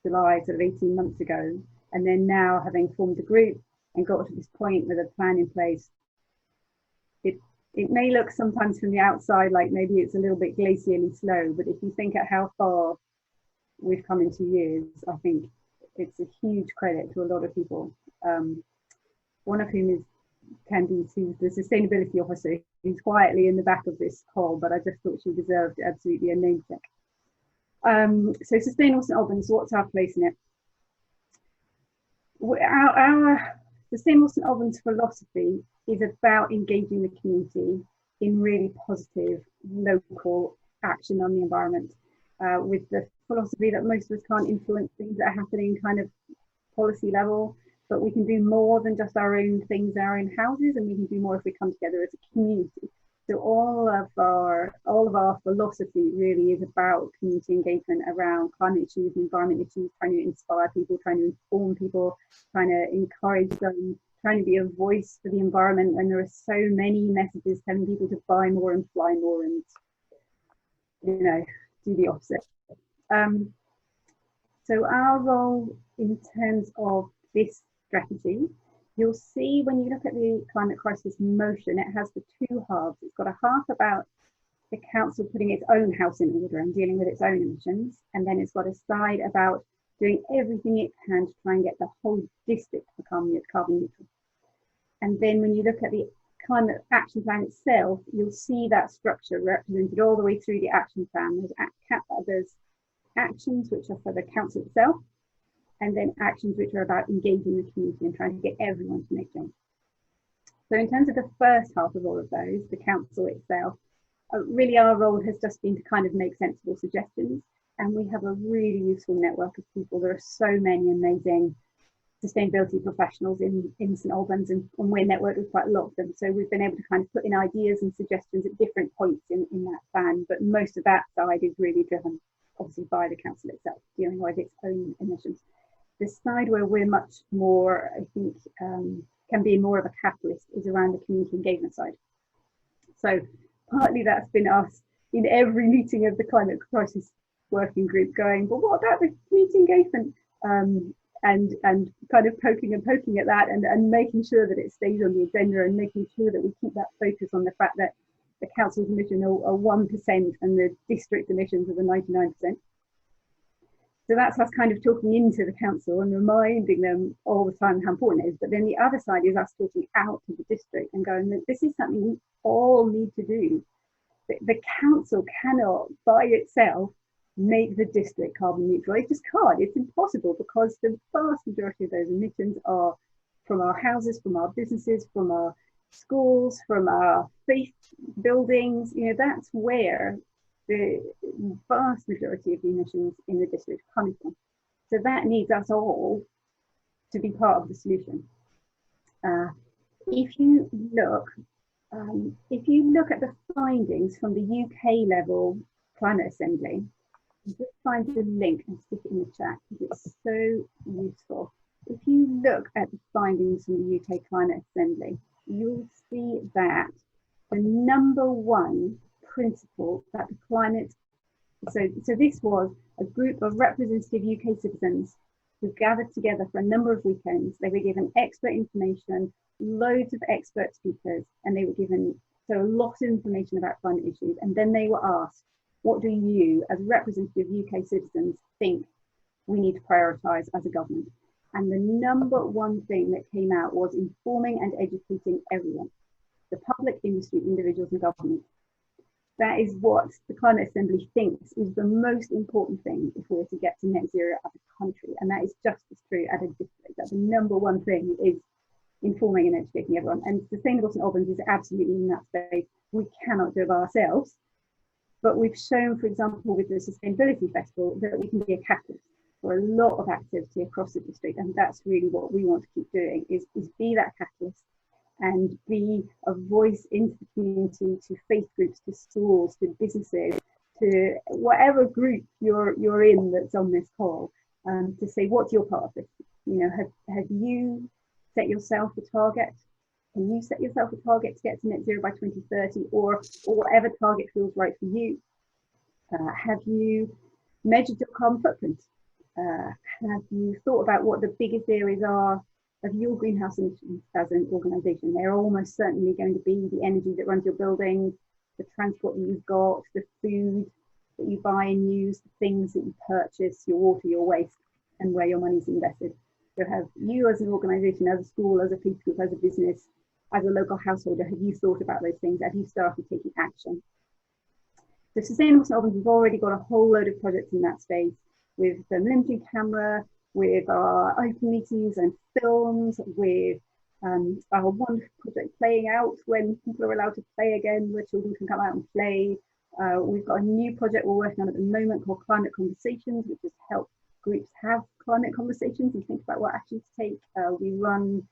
July sort of 18 months ago. And then now, having formed a group and got to this point with a plan in place, it may look sometimes from the outside like maybe it's a little bit glacially slow, but if you think at how far we've come in 2 years, I think it's a huge credit to a lot of people. One of whom is Candice, who's the sustainability officer, who's quietly in the back of this call, but I just thought she deserved absolutely a name check. So Sustainable St Albans, what's our place in it? Our Sustainable St Albans philosophy is about engaging the community in really positive local action on the environment, with the philosophy that most of us can't influence things that are happening kind of policy level, but we can do more than just our own things, our own houses, and we can do more if we come together as a community. So all of our philosophy really is about community engagement around climate issues, environment issues, trying to inspire people, trying to inform people, trying to encourage them, trying to be a voice for the environment when there are so many messages telling people to buy more and fly more and, you know, do the opposite. So our role in terms of this strategy, you'll see when you look at the climate crisis motion, it has the two halves. It's got a half about the council putting its own house in order and dealing with its own emissions, and then it's got a side about doing everything it can to try and get the whole district to become carbon neutral. And then when you look at the climate action plan itself, you'll see that structure represented all the way through the action plan. There's actions which are for the council itself, and then actions which are about engaging the community and trying to get everyone to make change. So in terms of the first half of all of those, the council itself, really our role has just been to kind of make sensible suggestions. And we have a really useful network of people. There are so many amazing sustainability professionals in St Albans, and we're networked with quite a lot of them. So we've been able to kind of put in ideas and suggestions at different points in that plan, but most of that side is really driven obviously by the council itself, dealing with its own emissions. The side where we're much more, I think, can be more of a catalyst is around the community engagement side. So partly that's been us in every meeting of the climate crisis working group going, well, what about the community engagement? And kind of poking at that and making sure that it stays on the agenda and making sure that we keep that focus on the fact that the council's emissions are 1% and the district emissions are the 99%. So that's us kind of talking into the council and reminding them all the time how important it is. But then the other side is us talking out to the district and going, this is something we all need to do. The council cannot by itself make the district carbon neutral. It just can't. It's impossible, because the vast majority of those emissions are from our houses, from our businesses, from our schools, from our faith buildings. You know, that's where the vast majority of the emissions in the district are coming from. So that needs us all to be part of the solution. If you look at the findings from the UK level Climate Assembly, just find the link and stick it in the chat because it's so useful. If you look at the findings from the UK Climate Assembly, you'll see that the number one principle that the climate, so this was a group of representative UK citizens who gathered together for a number of weekends. They were given expert information, loads of expert speakers, and they were given a lot of information about climate issues. And then they were asked, what do you, as representative UK citizens, think we need to prioritise as a government? And the number one thing that came out was informing and educating everyone, the public, industry, individuals and government. That is what the Climate Assembly thinks is the most important thing if we're to get to net zero as a country. And that is just as true at a district. That the number one thing is informing and educating everyone. And Sustainable St Albans is absolutely in that space. We cannot do it by ourselves. But we've shown, for example, with the Sustainability Festival, that we can be a catalyst for a lot of activity across the district. And that's really what we want to keep doing, is be that catalyst and be a voice into the community, to faith groups, to schools, to businesses, to whatever group you're in that's on this call, to say, what's your part of this? You know, have you set yourself a target? Can you set yourself a target to get to net zero by 2030, or whatever target feels right for you? Have you measured your carbon footprint? Have you thought about what the biggest areas are of your greenhouse emissions as an organisation? They're almost certainly going to be the energy that runs your buildings, the transport that you've got, the food that you buy and use, the things that you purchase, your water, your waste, and where your money's invested. So have you as an organisation, as a school, as a peace group, as a business, as a local householder, have you thought about those things? Have you started taking action? So Sustainable St Albans, we've already got a whole load of projects in that space, with the Limited Camera, with our open meetings and films, with our wonderful project Playing Out, when people are allowed to play again, where children can come out and play. We've got a new project we're working on at the moment called Climate Conversations, which is help groups have climate conversations and think about what action to take. We run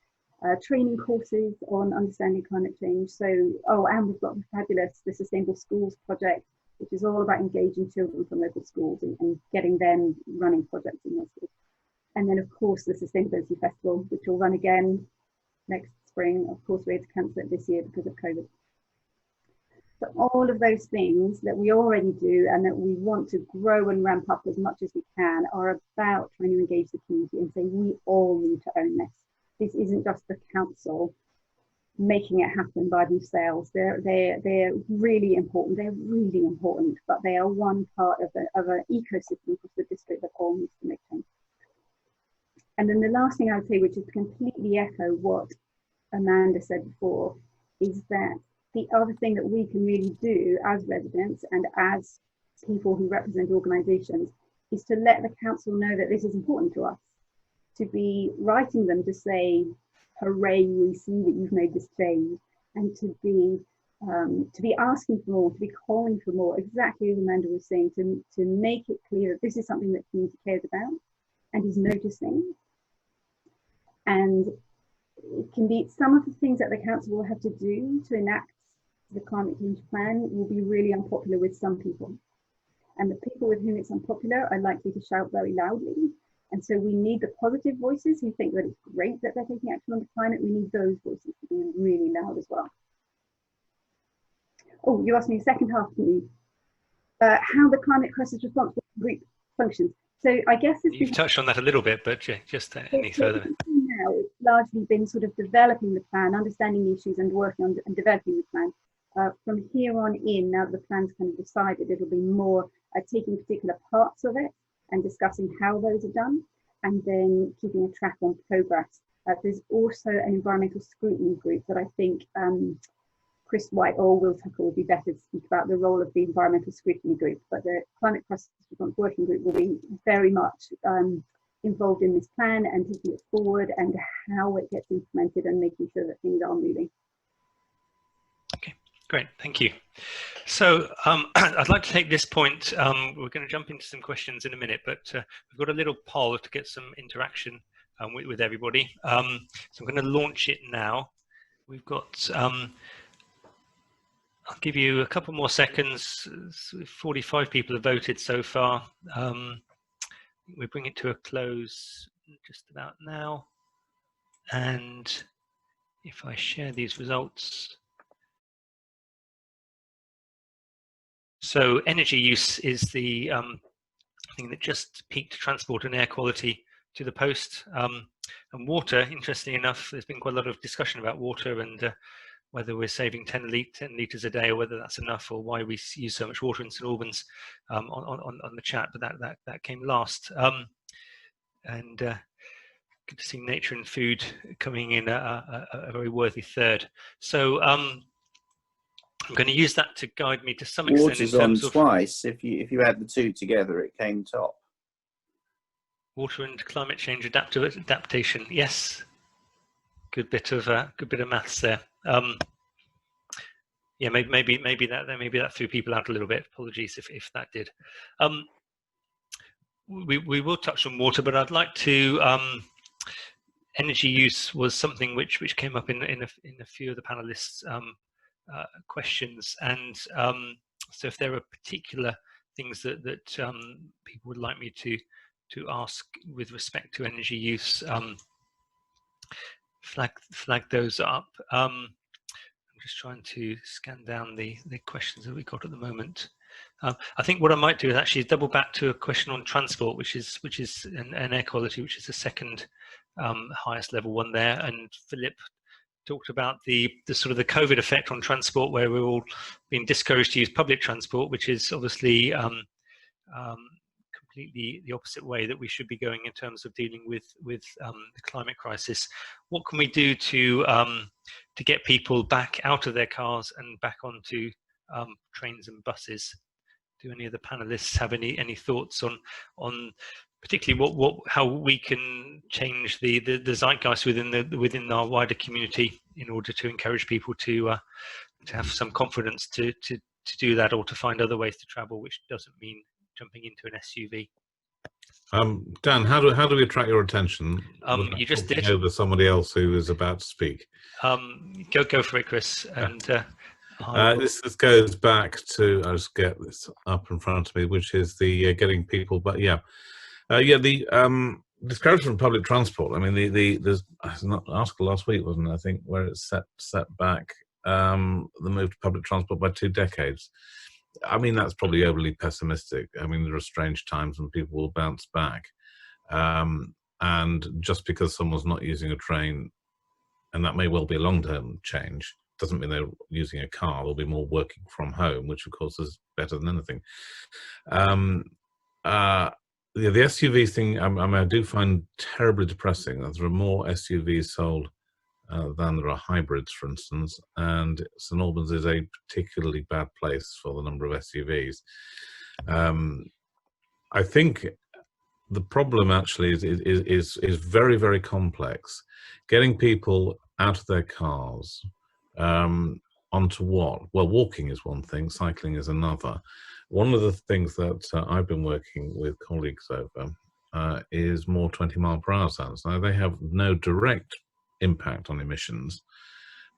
training courses on understanding climate change. So, and we've got the fabulous The Sustainable Schools project, which is all about engaging children from local schools and getting them running projects in their schools. And then, of course, the Sustainability Festival, which will run again next spring. Of course, we had to cancel it this year because of COVID. So all of those things that we already do and that we want to grow and ramp up as much as we can are about trying to engage the community and say, we all need to own this. This isn't just the council making it happen by themselves. They're really important. They're really important, but they are one part of an ecosystem across the district that all needs to make change. And then the last thing I would say, which is completely echo what Amanda said before, is that the other thing that we can really do as residents and as people who represent organisations is to let the council know that this is important to us, to be writing them to say, hooray, we see that you've made this change, and to be asking for more, to be calling for more, exactly as Amanda was saying, to make it clear that this is something that the community cares about and is noticing. And it can be some of the things that the council will have to do to enact the climate change plan will be really unpopular with some people. And the people with whom it's unpopular are likely to shout very loudly. And so we need the positive voices who think that it's great that they're taking action on the climate. We need those voices to be really loud as well. Oh, you asked me the second half, didn't you? How the climate crisis response group functions. So I guess you've touched on that a little bit, but just any further. Now it's largely been sort of developing the plan, understanding the issues, and working on and developing the plan. From here on in, now that the plan's kind of decided, it'll be more taking particular parts of it and discussing how those are done, and then keeping a track on progress. There's also an environmental scrutiny group that I think Chris White or Will Tucker would be better to speak about the role of the environmental scrutiny group, but the climate crisis response working group will be very much involved in this plan and taking it forward and how it gets implemented and making sure that things are moving. Okay, great, thank you. So I'd like to take this point, we're going to jump into some questions in a minute, but we've got a little poll to get some interaction with everybody. So I'm going to launch it now. We've got, I'll give you a couple more seconds. 45 people have voted so far. We bring it to a close just about now. And if I share these results. So energy use is the thing that just peaked transport and air quality to the post. And water, interestingly enough, there's been quite a lot of discussion about water and whether we're saving 10 litres a day or whether that's enough, or why we use so much water in St Albans on the chat, but that came last. And good to see nature and food coming in a very worthy third. So I'm going to use that to guide me to some extent Water's in on terms of twice. If you add the two together, it came top. water and climate change adaptation. Yes, good bit of maths there. Yeah, maybe that threw people out a little bit. Apologies if that did. We will touch on water, but I'd like to. Energy use was something which came up in a few of the panelists' questions, and so if there are particular things that people would like me to ask with respect to energy use, flag those up. I'm just trying to scan down the questions that we got at the moment. I think what I might do is actually double back to a question on transport, which is an air quality, which is the second highest level one there. And Philip talked about the sort of the COVID effect on transport, where we're all being discouraged to use public transport, which is obviously completely the opposite way that we should be going in terms of dealing with the climate crisis. What can we do to get people back out of their cars and back onto trains and buses? Do any of the panelists have any thoughts on particularly how we can change the zeitgeist within our wider community in order to encourage people to have some confidence to do that, or to find other ways to travel, which doesn't mean jumping into an SUV. Dan, how do we attract your attention? You just did. Over somebody else who is about to speak. Go for it, Chris. And this goes back to, I'll just get this up in front of me, which is the getting people, but the discouragement from public transport. I mean, there's an article last week, wasn't it, I think, where it set back the move to public transport by 2 decades. I mean, that's probably overly pessimistic. I mean, there are strange times when people will bounce back. And just because someone's not using a train, and that may well be a long-term change, doesn't mean they're using a car. There'll be more working from home, which of course is better than anything. The SUV thing, I do find terribly depressing. There are more SUVs sold than there are hybrids, for instance, and St Albans is a particularly bad place for the number of SUVs. I think the problem actually is very, very complex. Getting people out of their cars onto what? Well, walking is one thing, cycling is another. One of the things that I've been working with colleagues over is more 20-mile-per-hour zones. Now, they have no direct impact on emissions,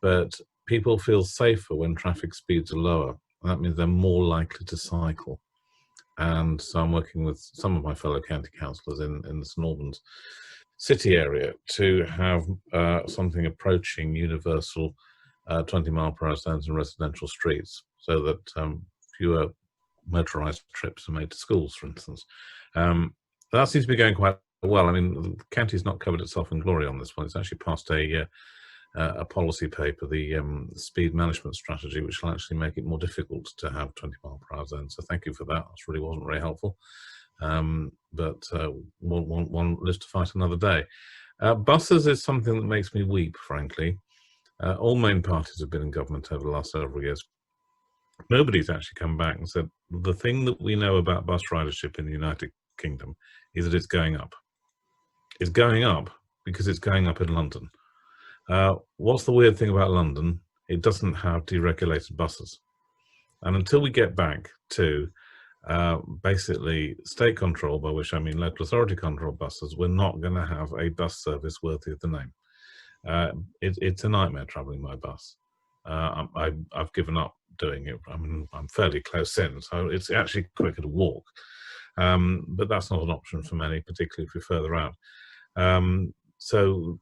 but people feel safer when traffic speeds are lower. That means they're more likely to cycle. And so I'm working with some of my fellow county councillors in the St Albans city area to have something approaching universal 20-mile-per-hour zones in residential streets, so that fewer motorised trips are made to schools, for instance. That seems to be going quite well. I mean, the county's not covered itself in glory on this one. It's actually passed a policy paper, the speed management strategy, which will actually make it more difficult to have 20-mile-per-hour zones. So thank you for that. That really wasn't very helpful. But one lives to fight another day. Buses is something that makes me weep, frankly. All main parties have been in government over the last several years. Nobody's actually come back and said, the thing that we know about bus ridership in the United Kingdom is that it's going up. It's going up because it's going up in London. What's the weird thing about London? It doesn't have deregulated buses. And until we get back to basically state control, by which I mean local authority control buses, we're not going to have a bus service worthy of the name. It's a nightmare travelling by bus. I've given up doing it. I mean, I'm fairly close in, so it's actually quicker to walk. But that's not an option for many, particularly if you're further out. So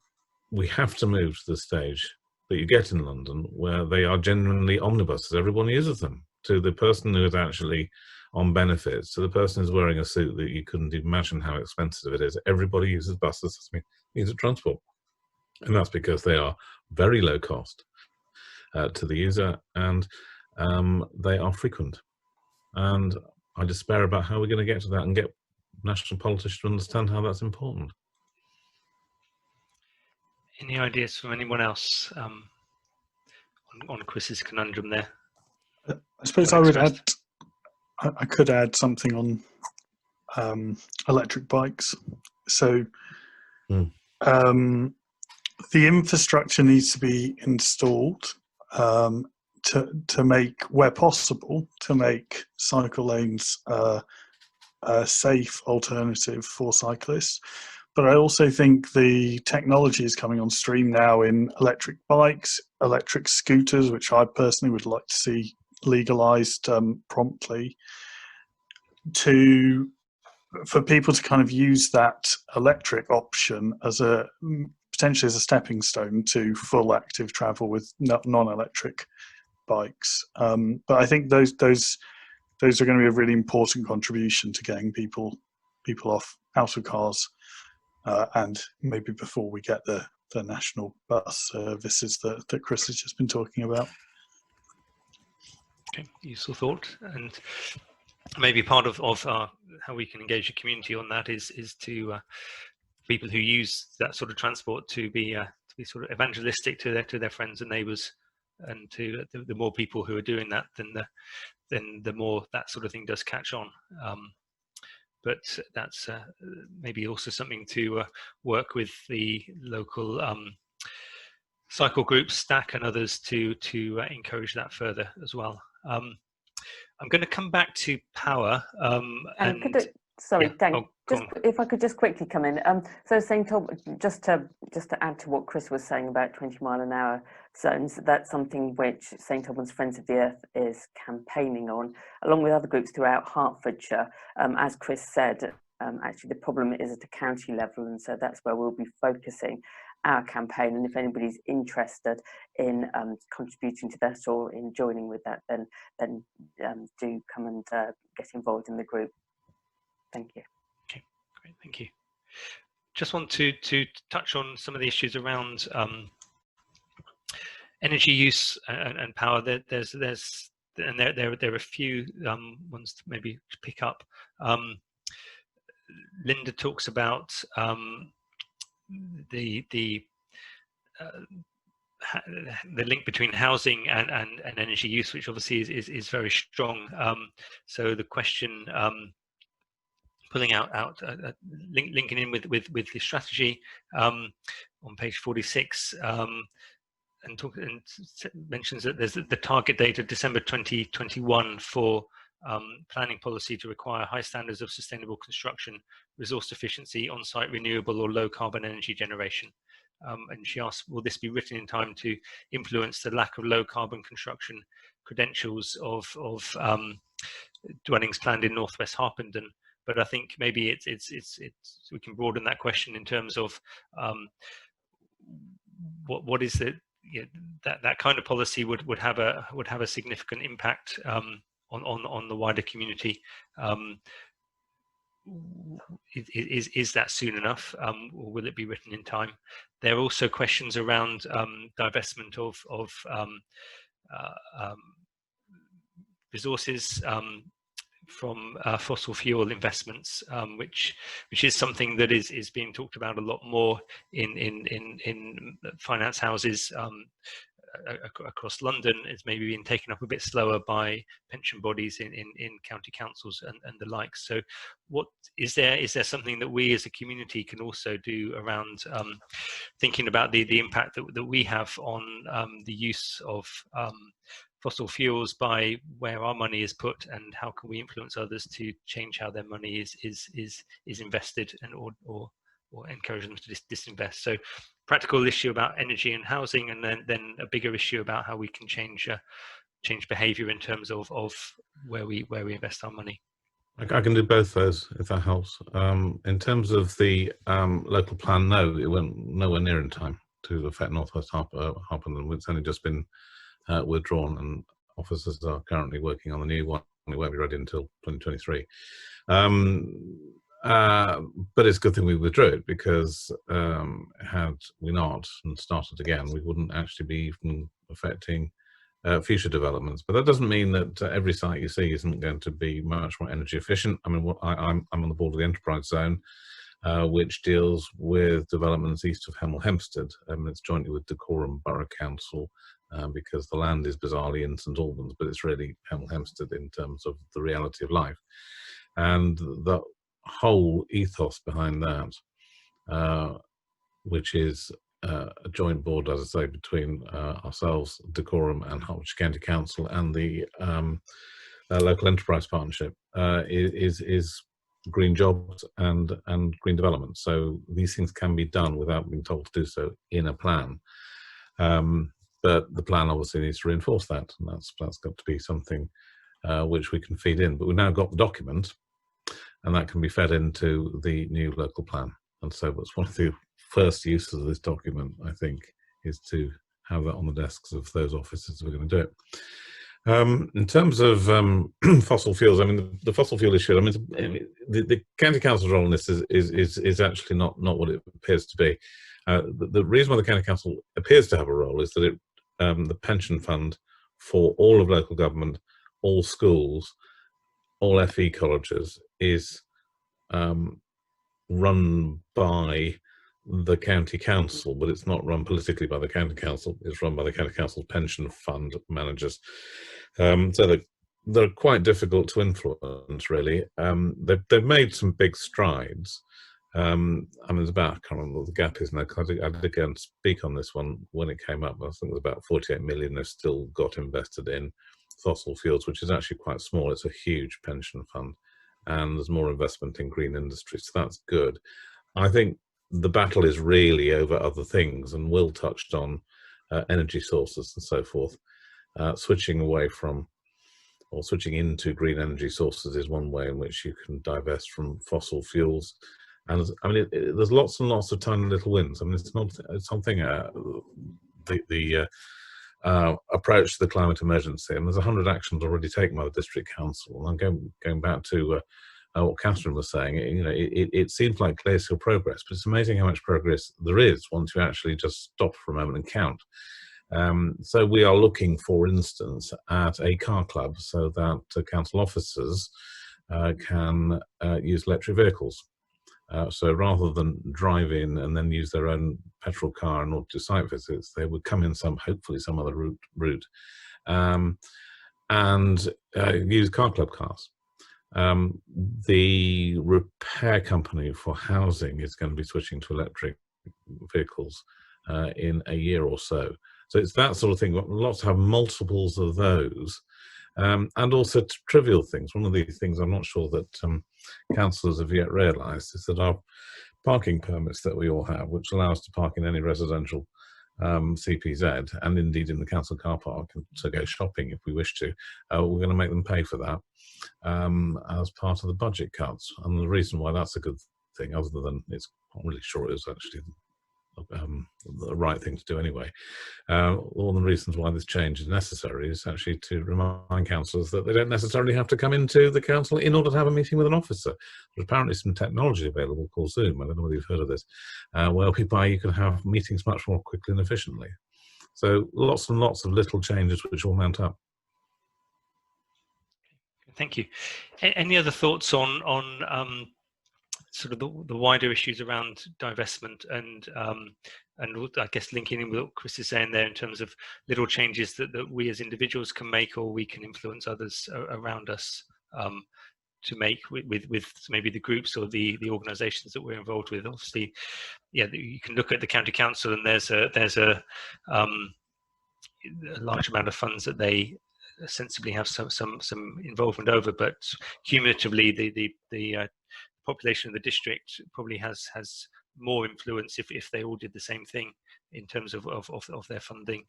we have to move to the stage that you get in London, where they are genuinely omnibuses. Everyone uses them. To the person who is actually on benefits, to the person who's wearing a suit that you couldn't imagine how expensive it is, everybody uses buses as means of transport. And that's because they are very low cost to the user, and they are frequent. And I despair about how we're going to get to that and get national politicians to understand how that's important. Any ideas from anyone else on Chris's conundrum there? I suppose I would add, I could add something on electric bikes. So the infrastructure needs to be installed to make, where possible, to make cycle lanes a safe alternative for cyclists. But I also think the technology is coming on stream now in electric bikes, electric scooters, which I personally would like to see legalized promptly, for people to kind of use that electric option as potentially as a stepping stone to full active travel with non-electric bikes. But I think those are going to be a really important contribution to getting people out of cars, and maybe before we get the national bus services that Chris has just been talking about. Okay, useful thought. And maybe part of how we can engage the community on that is to people who use that sort of transport to be sort of evangelistic to their friends and neighbours, and to the more people who are doing that, then the more that sort of thing does catch on. But that's maybe also something to work with the local cycle groups, STAC and others, to encourage that further as well. I'm going to come back to power. Sorry, Dan, if I could just quickly come in. So St. Albans, just to add to what Chris was saying about 20-mile-an-hour zones, that's something which St. Albans Friends of the Earth is campaigning on, along with other groups throughout Hertfordshire. As Chris said, actually the problem is at a county level, and so that's where we'll be focusing our campaign. And if anybody's interested in contributing to that or in joining with that, then do come and get involved in the group. Thank you. Okay, great, thank you. Just want to touch on some of the issues around energy use and power. There are a few ones to maybe pick up. Linda talks about the link between housing and energy use, which obviously is very strong. So the question, pulling out linking in with the strategy on page 46, and mentions that there's the target date of December 2021 for planning policy to require high standards of sustainable construction, resource efficiency, on-site renewable or low carbon energy generation. And she asks, will this be written in time to influence the lack of low carbon construction credentials of dwellings planned in Northwest Harpenden? But I think maybe it's we can broaden that question in terms of what is it, that kind of policy would have a significant impact on the wider community. Is that soon enough, or will it be written in time? There are also questions around divestment of resources from fossil fuel investments, which is something that is being talked about a lot more in finance houses across London. It's maybe been taken up a bit slower by pension bodies in county councils and the like. So what is there something that we as a community can also do around thinking about the impact that we have on the use of fossil fuels by where our money is put, and how can we influence others to change how their money is invested, and or encourage them to disinvest? So practical issue about energy and housing, and then a bigger issue about how we can change behavior in terms of where we invest our money. I can do both those if that helps. In terms of the local plan, no, it went nowhere near in time to affect Northwest Harpenden. It's only just been withdrawn, and officers are currently working on the new one. It won't be ready until 2023. But it's a good thing we withdrew it, because had we not and started again, we wouldn't actually be even affecting future developments. But that doesn't mean that every site you see isn't going to be much more energy efficient. I mean, I'm on the board of the enterprise zone. which deals with developments east of Hemel Hempstead. It's jointly with Dacorum Borough Council, because the land is bizarrely in St Albans, but it's really Hemel Hempstead in terms of the reality of life. And the whole ethos behind that, which is a joint board, as I say, between ourselves, Dacorum and Hertfordshire County Council, and the local enterprise partnership, is green jobs and green development. So these things can be done without being told to do so in a plan. But the plan obviously needs to reinforce that, and that's got to be something which we can feed in. But we've now got the document, and that can be fed into the new local plan. And so that's one of the first uses of this document, I think, is to have that on the desks of those officers who are going to do it. In terms of fossil fuels, I mean, the fossil fuel issue, I mean, the county council's role in this is actually not what it appears to be. The reason why the county council appears to have a role is that it, the pension fund for all of local government, all schools, all FE colleges is run by the county council, but it's not run politically by the county council. It's run by the county council's pension fund managers. So they're quite difficult to influence, really. They've made some big strides. I mean, there's about, I can't remember what the gap is now, because I did go and speak on this one when it came up. I think it was about 48 million they've still got invested in fossil fuels, which is actually quite small. It's a huge pension fund, and there's more investment in green industry, so that's good. I think the battle is really over other things, and Will touched on energy sources and so forth. Switching away from, or switching into green energy sources is one way in which you can divest from fossil fuels. And I mean, there's lots and lots of tiny little wins. I mean, it's not something, the approach to the climate emergency, and there's 100 actions already taken by the district council. And I'm going back to what Catherine was saying. You know, it seems like clear still progress, but it's amazing how much progress there is once you actually just stop for a moment and count. So we are looking, for instance, at a car club so that council officers can use electric vehicles. So rather than drive in and then use their own petrol car in order to do site visits, they would come in hopefully some other route, and use car club cars. The repair company for housing is going to be switching to electric vehicles in a year or so. So it's that sort of thing. Lots have multiples of those. And also trivial things. One of the things I'm not sure that councillors have yet realised is that our parking permits that we all have, which allow us to park in any residential CPZ, and indeed in the council car park, to go shopping if we wish to, we're going to make them pay for that as part of the budget cuts. And the reason why that's a good thing, other than it's not really sure it was actually the right thing to do anyway. All the reasons why this change is necessary is actually to remind councillors that they don't necessarily have to come into the council in order to have a meeting with an officer. There's apparently some technology available called Zoom. I don't know whether you've heard of this, where you can have meetings much more quickly and efficiently. So lots and lots of little changes which all mount up. Thank you. Any other thoughts on sort of the wider issues around divestment and I guess linking in with what Chris is saying there in terms of little changes that we as individuals can make, or we can influence others around us to make with maybe the groups or the organisations that we're involved with. Obviously, yeah, you can look at the county council, and there's a large amount of funds that they sensibly have some involvement over, but cumulatively the population of the district probably has more influence if they all did the same thing in terms of their funding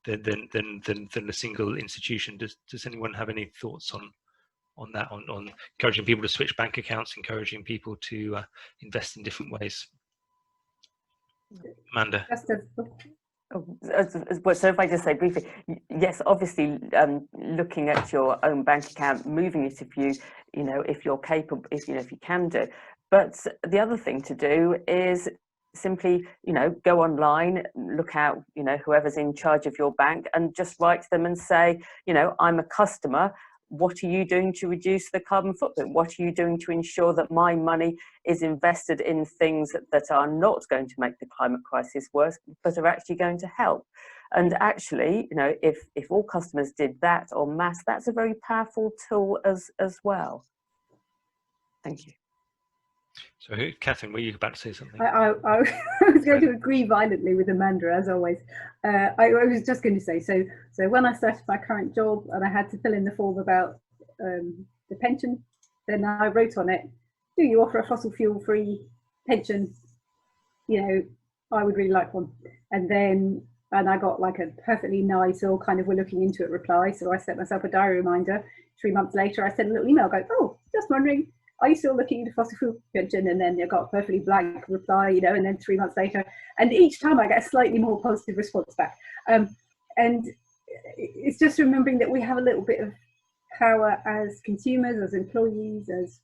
than a single institution. Does anyone have any thoughts on that, on encouraging people to switch bank accounts, encouraging people to invest in different ways? Amanda. So if I just say briefly, yes, obviously looking at your own bank account, moving it if you're capable, if you can do. But the other thing to do is simply, go online, look out, whoever's in charge of your bank, and just write to them and say, I'm a customer. what are you doing to reduce the carbon footprint? What are you doing to ensure that my money is invested in things that are not going to make the climate crisis worse, but are actually going to help? And actually, you know, if all customers did that en masse, that's a very powerful tool as well. Thank you. So, Catherine, were you about to say something? I was going to agree violently with Amanda, as always. I was just going to say, so when I started my current job and I had to fill in the form about the pension, then I wrote on it, do you offer a fossil fuel free pension? You know, I would really like one. And I got like a perfectly nice, or kind of we're looking into it reply. So I set myself a diary reminder. 3 months later, I sent a little email going, oh, just wondering, are you still looking into fossil fuel pension? And then I got a perfectly blank reply, you know, and then 3 months later, and each time I get a slightly more positive response back. And it's just remembering that we have a little bit of power as consumers, as employees, as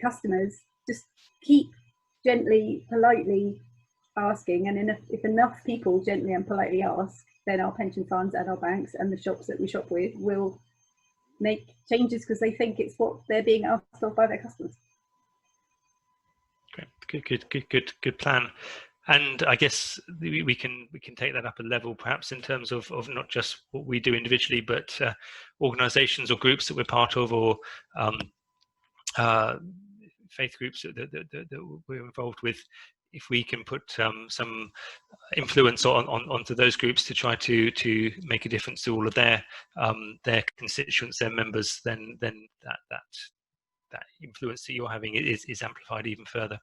customers. Just keep gently, politely asking, and if enough people gently and politely ask, then our pension funds and our banks and the shops that we shop with will make changes because they think it's what they're being asked of by their customers. Great. Good plan. And I guess we can take that up a level, perhaps in terms of not just what we do individually, but organisations or groups that we're part of, or faith groups that we're involved with. If we can put some influence onto those groups to try to make a difference to all of their constituents, their members, then that influence that you're having is amplified even further.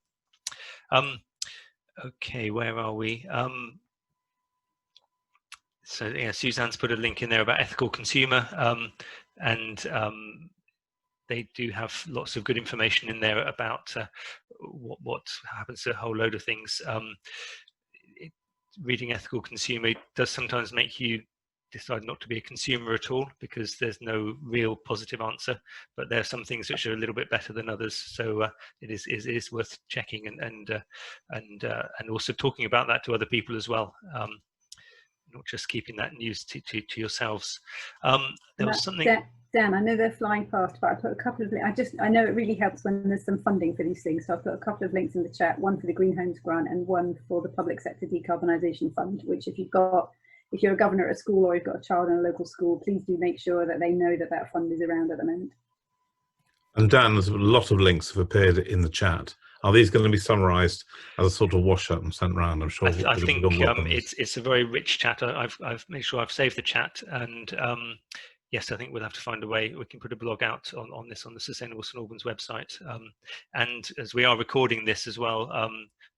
Okay, where are we? So yeah, Suzanne's put a link in there about ethical consumer, and they do have lots of good information in there about what happens to a whole load of things. Reading ethical consumer does sometimes make you decide not to be a consumer at all, because there's no real positive answer, but there are some things which are a little bit better than others. So it is worth checking and also talking about that to other people as well. Not just keeping that news to yourselves. There was something. Dan, I know they're flying past, but I put a couple of. I know it really helps when there's some funding for these things. So I put a couple of links in the chat. One for the Green Homes Grant and one for the Public Sector Decarbonisation Fund. Which, if you're a governor at a school or you've got a child in a local school, please do make sure that they know that fund is around at the moment. And Dan, there's a lot of links have appeared in the chat. Are these going to be summarised as a sort of wash up and sent round? I'm sure. I think it's a very rich chat. I've made sure I've saved the chat, and yes, I think we'll have to find a way. We can put a blog out on this on the Sustainable St Albans website, and as we are recording this as well,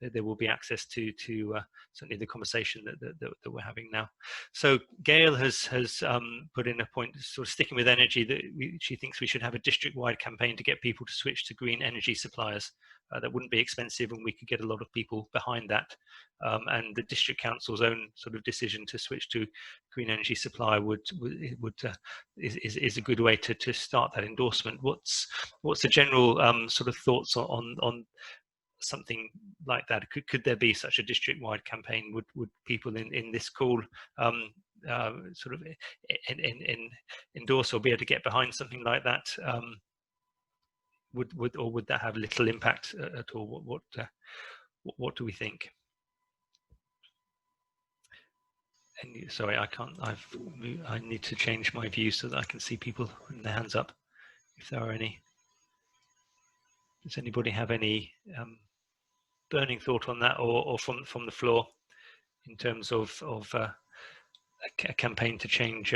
there will be access to certainly the conversation that we're having now. So Gail has put in a point, sort of sticking with energy, that she thinks we should have a district-wide campaign to get people to switch to green energy suppliers. That wouldn't be expensive, and we could get a lot of people behind that. And the district council's own sort of decision to switch to green energy supply is a good way to start that endorsement. What's the general sort of thoughts on something like that? Could there be such a district-wide campaign? Would people in this call sort of endorse or be able to get behind something like that? Would that have little impact at all? What do we think? And sorry, I can't. I need to change my view so that I can see people putting their hands up, if there are any. Does anybody have any burning thought on that, or from the floor, in terms of a campaign to change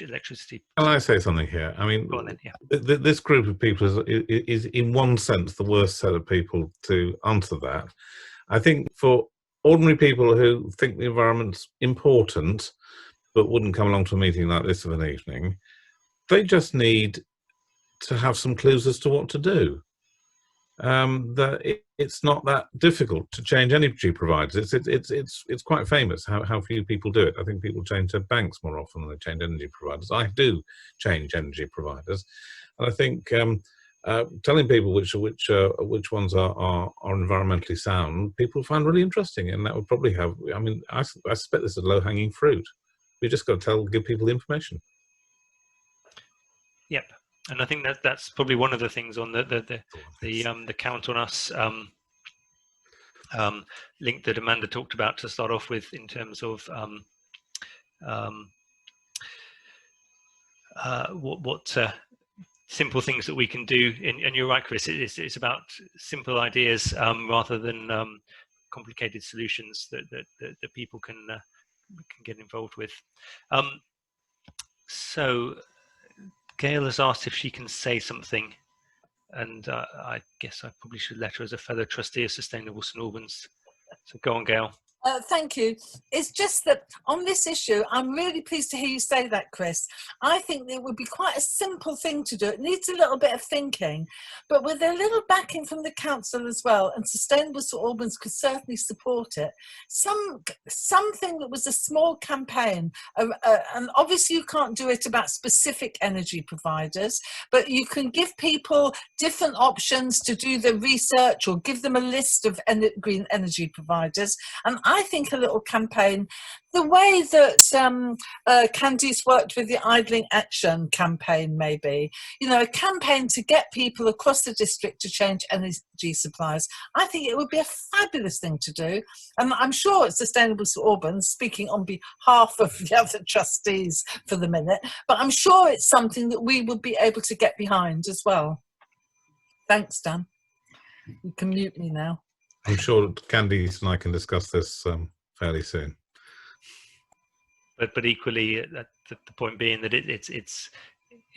electricity? Can I say something here? I mean, go on then, yeah. This group of people is in one sense the worst set of people to answer that. I think for ordinary people who think the environment's important but wouldn't come along to a meeting like this of an evening, they just need to have some clues as to what to do. It's not that difficult to change energy providers. It's quite famous how few people do it. I think people change their banks more often than they change energy providers. I do change energy providers, and I think telling people which ones are environmentally sound, people find really interesting, and that would probably have. I mean, I suspect this is low-hanging fruit. We just got to give people the information. Yep, and I think that that's probably one of the things on the Count on Us link that Amanda talked about to start off with, in terms of what simple things that we can do. And you're right, Chris, it's about simple ideas rather than complicated solutions that people can get involved with. So Gail has asked if she can say something, and I guess I probably should let her as a fellow trustee of Sustainable St Albans. So go on, Gail. Thank you. It's just that on this issue, I'm really pleased to hear you say that, Chris. I think it would be quite a simple thing to do. It needs a little bit of thinking, but with a little backing from the council as well, and Sustainable St Albans could certainly support it. Something that was a small campaign, and obviously you can't do it about specific energy providers, but you can give people different options to do the research, or give them a list of green energy providers. And I think a little campaign, the way that Candice worked with the Idling Action campaign, maybe, you know, a campaign to get people across the district to change energy supplies. I think it would be a fabulous thing to do. And I'm sure it's Sustainable St Albans, speaking on behalf of the other trustees for the minute, but I'm sure it's something that we would be able to get behind as well. Thanks, Dan. You can mute me now. I'm sure Candice and I can discuss this fairly soon. But equally, the point being that it's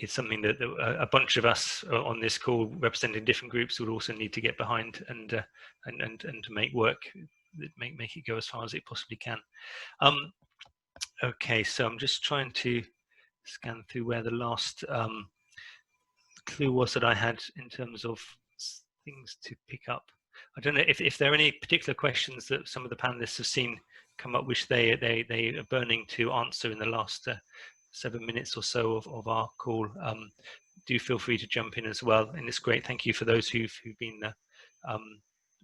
something that a bunch of us on this call representing different groups would also need to get behind and to make work, make it go as far as it possibly can. Okay, so I'm just trying to scan through where the last clue was that I had in terms of things to pick up. I don't know if there are any particular questions that some of the panelists have seen come up, which they are burning to answer in the last 7 minutes or so of our call. Do feel free to jump in as well, and it's great. Thank you for those who've been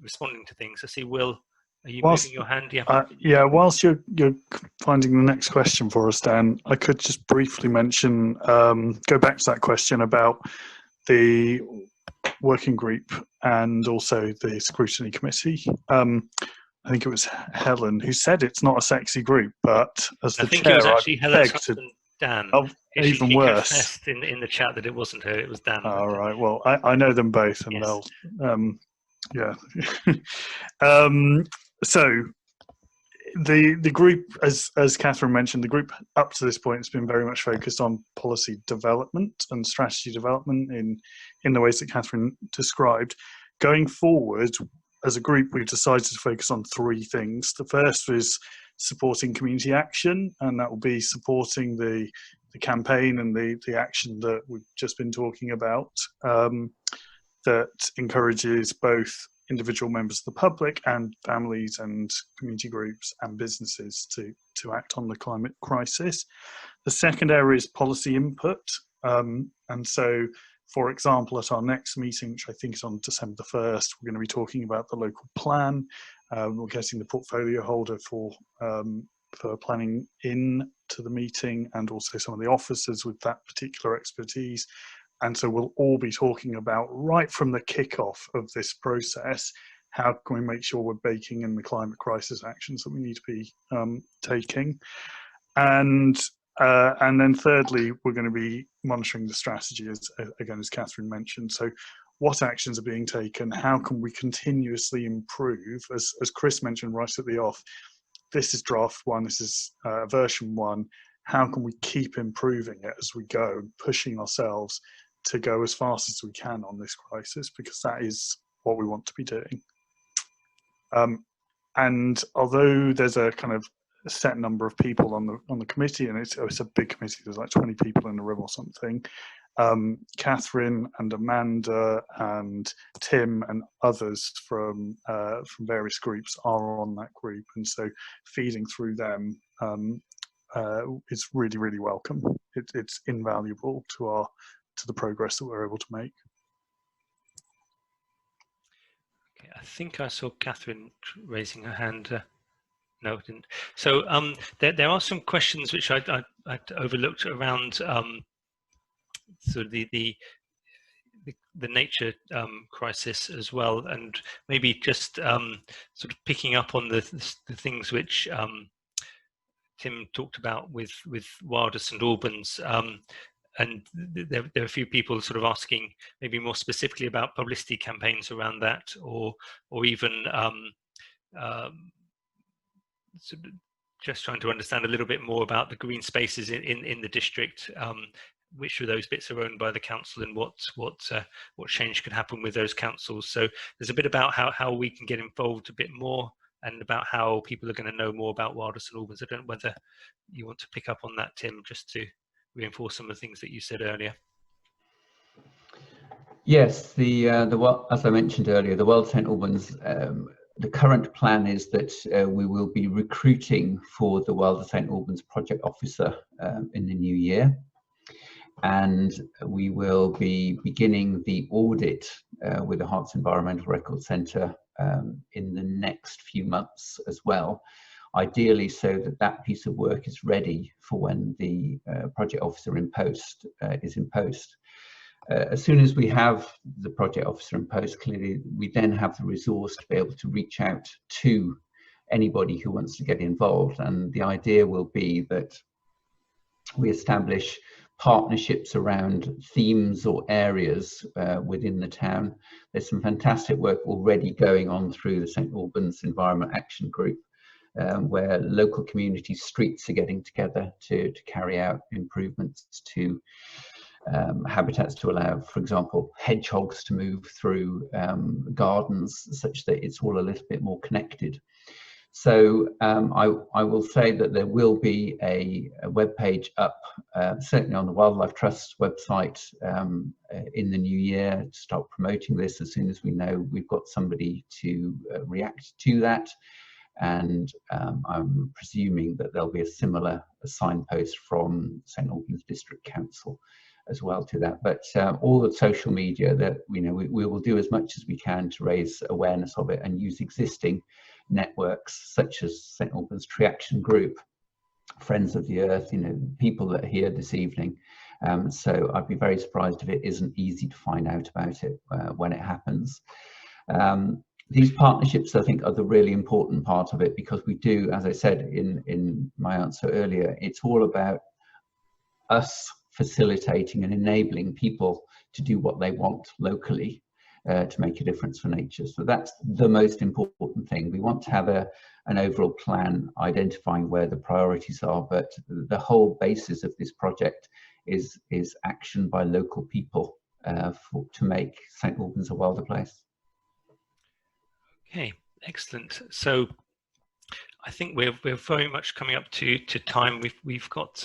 responding to things. I see Will. Are you moving your hand? Yeah. Yeah. Whilst you're finding the next question for us, Dan, I could just briefly mention, go back to that question about the working group and also the scrutiny committee. I think it was Helen who said it's not a sexy group, but as the chair, I think it was actually Helen's husband, Dan. Even she worse. Confessed in the chat that it wasn't her; it was Dan. All right. Well, I know them both, and yes. They'll, yeah. So the group, as Catherine mentioned, the group up to this point has been very much focused on policy development and strategy development in the ways that Catherine described. Going forward, as a group, we've decided to focus on 3 things. The first is supporting community action, and that will be supporting the campaign and the action that we've just been talking about, that encourages both individual members of the public and families and community groups and businesses to act on the climate crisis. The second area is policy input. And so, for example, at our next meeting, which I think is on December the 1st, we're going to be talking about the local plan. We're getting the portfolio holder for planning in to the meeting, and also some of the officers with that particular expertise. And so we'll all be talking about, right from the kickoff of this process, how can we make sure we're baking in the climate crisis actions that we need to be taking. And then thirdly, we're going to be monitoring the strategy, as Catherine mentioned. So what actions are being taken? How can we continuously improve? As Chris mentioned right at the off, this is draft 1, this is version 1. How can we keep improving it as we go, pushing ourselves to go as fast as we can on this crisis, because that is what we want to be doing. And although there's a kind of set number of people on the committee, and it's a big committee, there's like 20 people in the room or something, Catherine and Amanda and Tim and others from various groups are on that group, and so feeding through them is really, really welcome. It's invaluable to the progress that we're able to make. Okay, I think I saw Catherine raising her hand. No, I didn't. So there are some questions which I'd overlooked around sort of the nature crisis as well, and maybe just sort of picking up on the things which Tim talked about with Wilder St Albans, and there are a few people sort of asking maybe more specifically about publicity campaigns around that, or even sort of just trying to understand a little bit more about the green spaces in the district. Which of those bits are owned by the council, and what change could happen with those councils. So there's a bit about how we can get involved a bit more, and about how people are going to know more about Wilder St Albans. I don't know whether you want to pick up on that, Tim, just to reinforce some of the things that you said earlier. Yes, as I mentioned earlier, the Wilder St Albans. The current plan is that we will be recruiting for the Wilder St Albans project officer in the new year. And we will be beginning the audit with the Herts Environmental Record Centre in the next few months as well, ideally so that that piece of work is ready for when the project officer in post is in post. As soon as we have the project officer in post, clearly we then have the resource to be able to reach out to anybody who wants to get involved. And the idea will be that we establish partnerships around themes or areas within the town. There's some fantastic work already going on through the St Albans Environment Action Group, where local community streets are getting together to carry out improvements to habitats to allow, for example, hedgehogs to move through gardens, such that it's all a little bit more connected. So I will say that there will be a web page up, certainly on the Wildlife Trust website in the new year, to start promoting this as soon as we know we've got somebody to react to that. And I'm presuming that there'll be a similar signpost from St Albans District Council as well to that. But all the social media that we will do as much as we can to raise awareness of it, and use existing networks such as St Albans Tree Action Group, Friends of the Earth, people that are here this evening. So I'd be very surprised if it isn't easy to find out about it when it happens. These partnerships, I think, are the really important part of it, because we do, as I said in my answer earlier, it's all about us facilitating and enabling people to do what they want locally to make a difference for nature. So that's the most important thing. We want to have an overall plan identifying where the priorities are, but the whole basis of this project is action by local people to make St Albans a wilder place. Okay, excellent. So I think we're very much coming up to time. We've got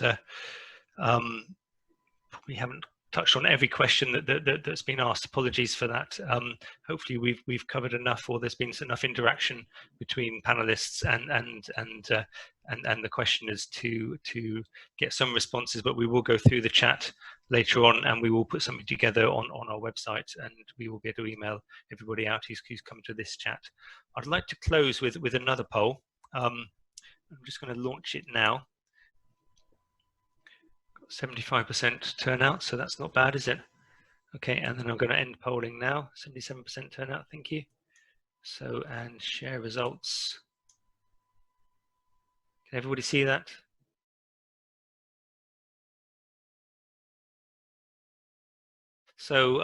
probably haven't touched on every question that's been asked. Apologies for that. Hopefully we've covered enough, or there's been enough interaction between panelists and the questioners to get some responses. But we will go through the chat later on, and we will put something together on our website, and we will be able to email everybody out who's come to this chat. I'd like to close with another poll. I'm just going to launch it now. 75% turnout, so that's not bad, is it? Okay, and then I'm going to end polling now. 77% turnout, thank you. So, and share results. Can everybody see that? So,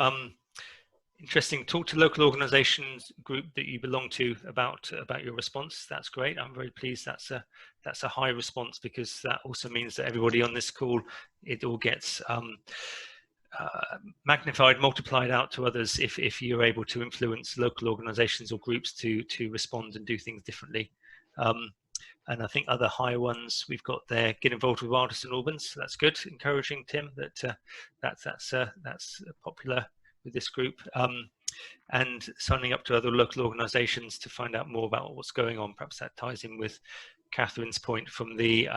interesting. Talk to local organisations group that you belong to about your response. That's great. I'm very pleased. That's a high response, because that also means that everybody on this call, it all gets magnified, multiplied out to others if you're able to influence local organisations or groups to respond and do things differently. And I think other high ones we've got there: get involved with Wilder St Albans. So that's good. Encouraging, Tim, that's popular with this group, and signing up to other local organisations to find out more about what's going on. Perhaps that ties in with Catherine's point from the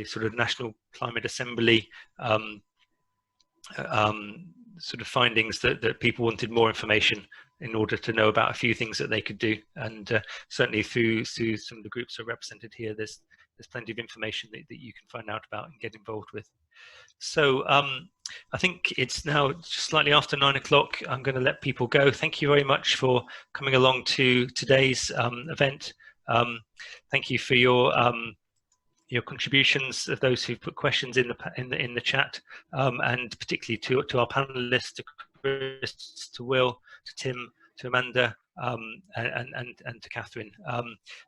sort of National Climate Assembly sort of findings that people wanted more information in order to know about a few things that they could do. And certainly through some of the groups that are represented here, there's there's plenty of information that you can find out about and get involved with. So I think it's now just slightly after 9 o'clock. I'm going to let people go. Thank you very much for coming along to today's event. Thank you for your contributions, of those who've put questions in the chat, and particularly to our panelists, to Chris, to Will, to Tim, to Amanda, and to Catherine.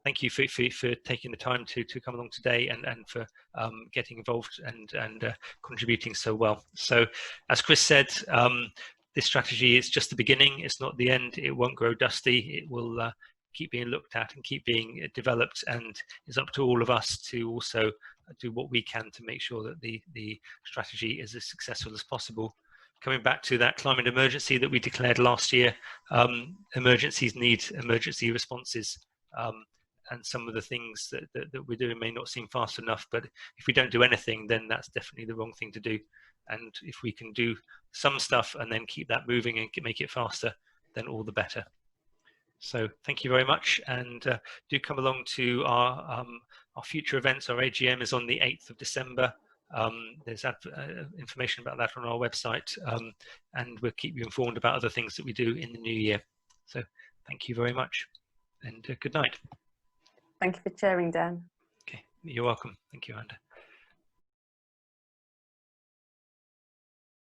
Thank you for taking the time to come along today and for getting involved and contributing so well. So, as Chris said, this strategy is just the beginning. It's not the end. It won't grow dusty. It will keep being looked at and keep being developed, and it's up to all of us to also do what we can to make sure that the strategy is as successful as possible. Coming back to that climate emergency that we declared last year, emergencies need emergency responses, and some of the things that we're doing may not seem fast enough, but if we don't do anything, then that's definitely the wrong thing to do. And if we can do some stuff and then keep that moving and make it faster, then all the better. So thank you very much, and do come along to our future events. Our AGM is on the 8th of December. There's information about that on our website, and we'll keep you informed about other things that we do in the new year. So thank you very much, and good night. Thank you for chairing, Dan. Okay, you're welcome. Thank you, Amanda.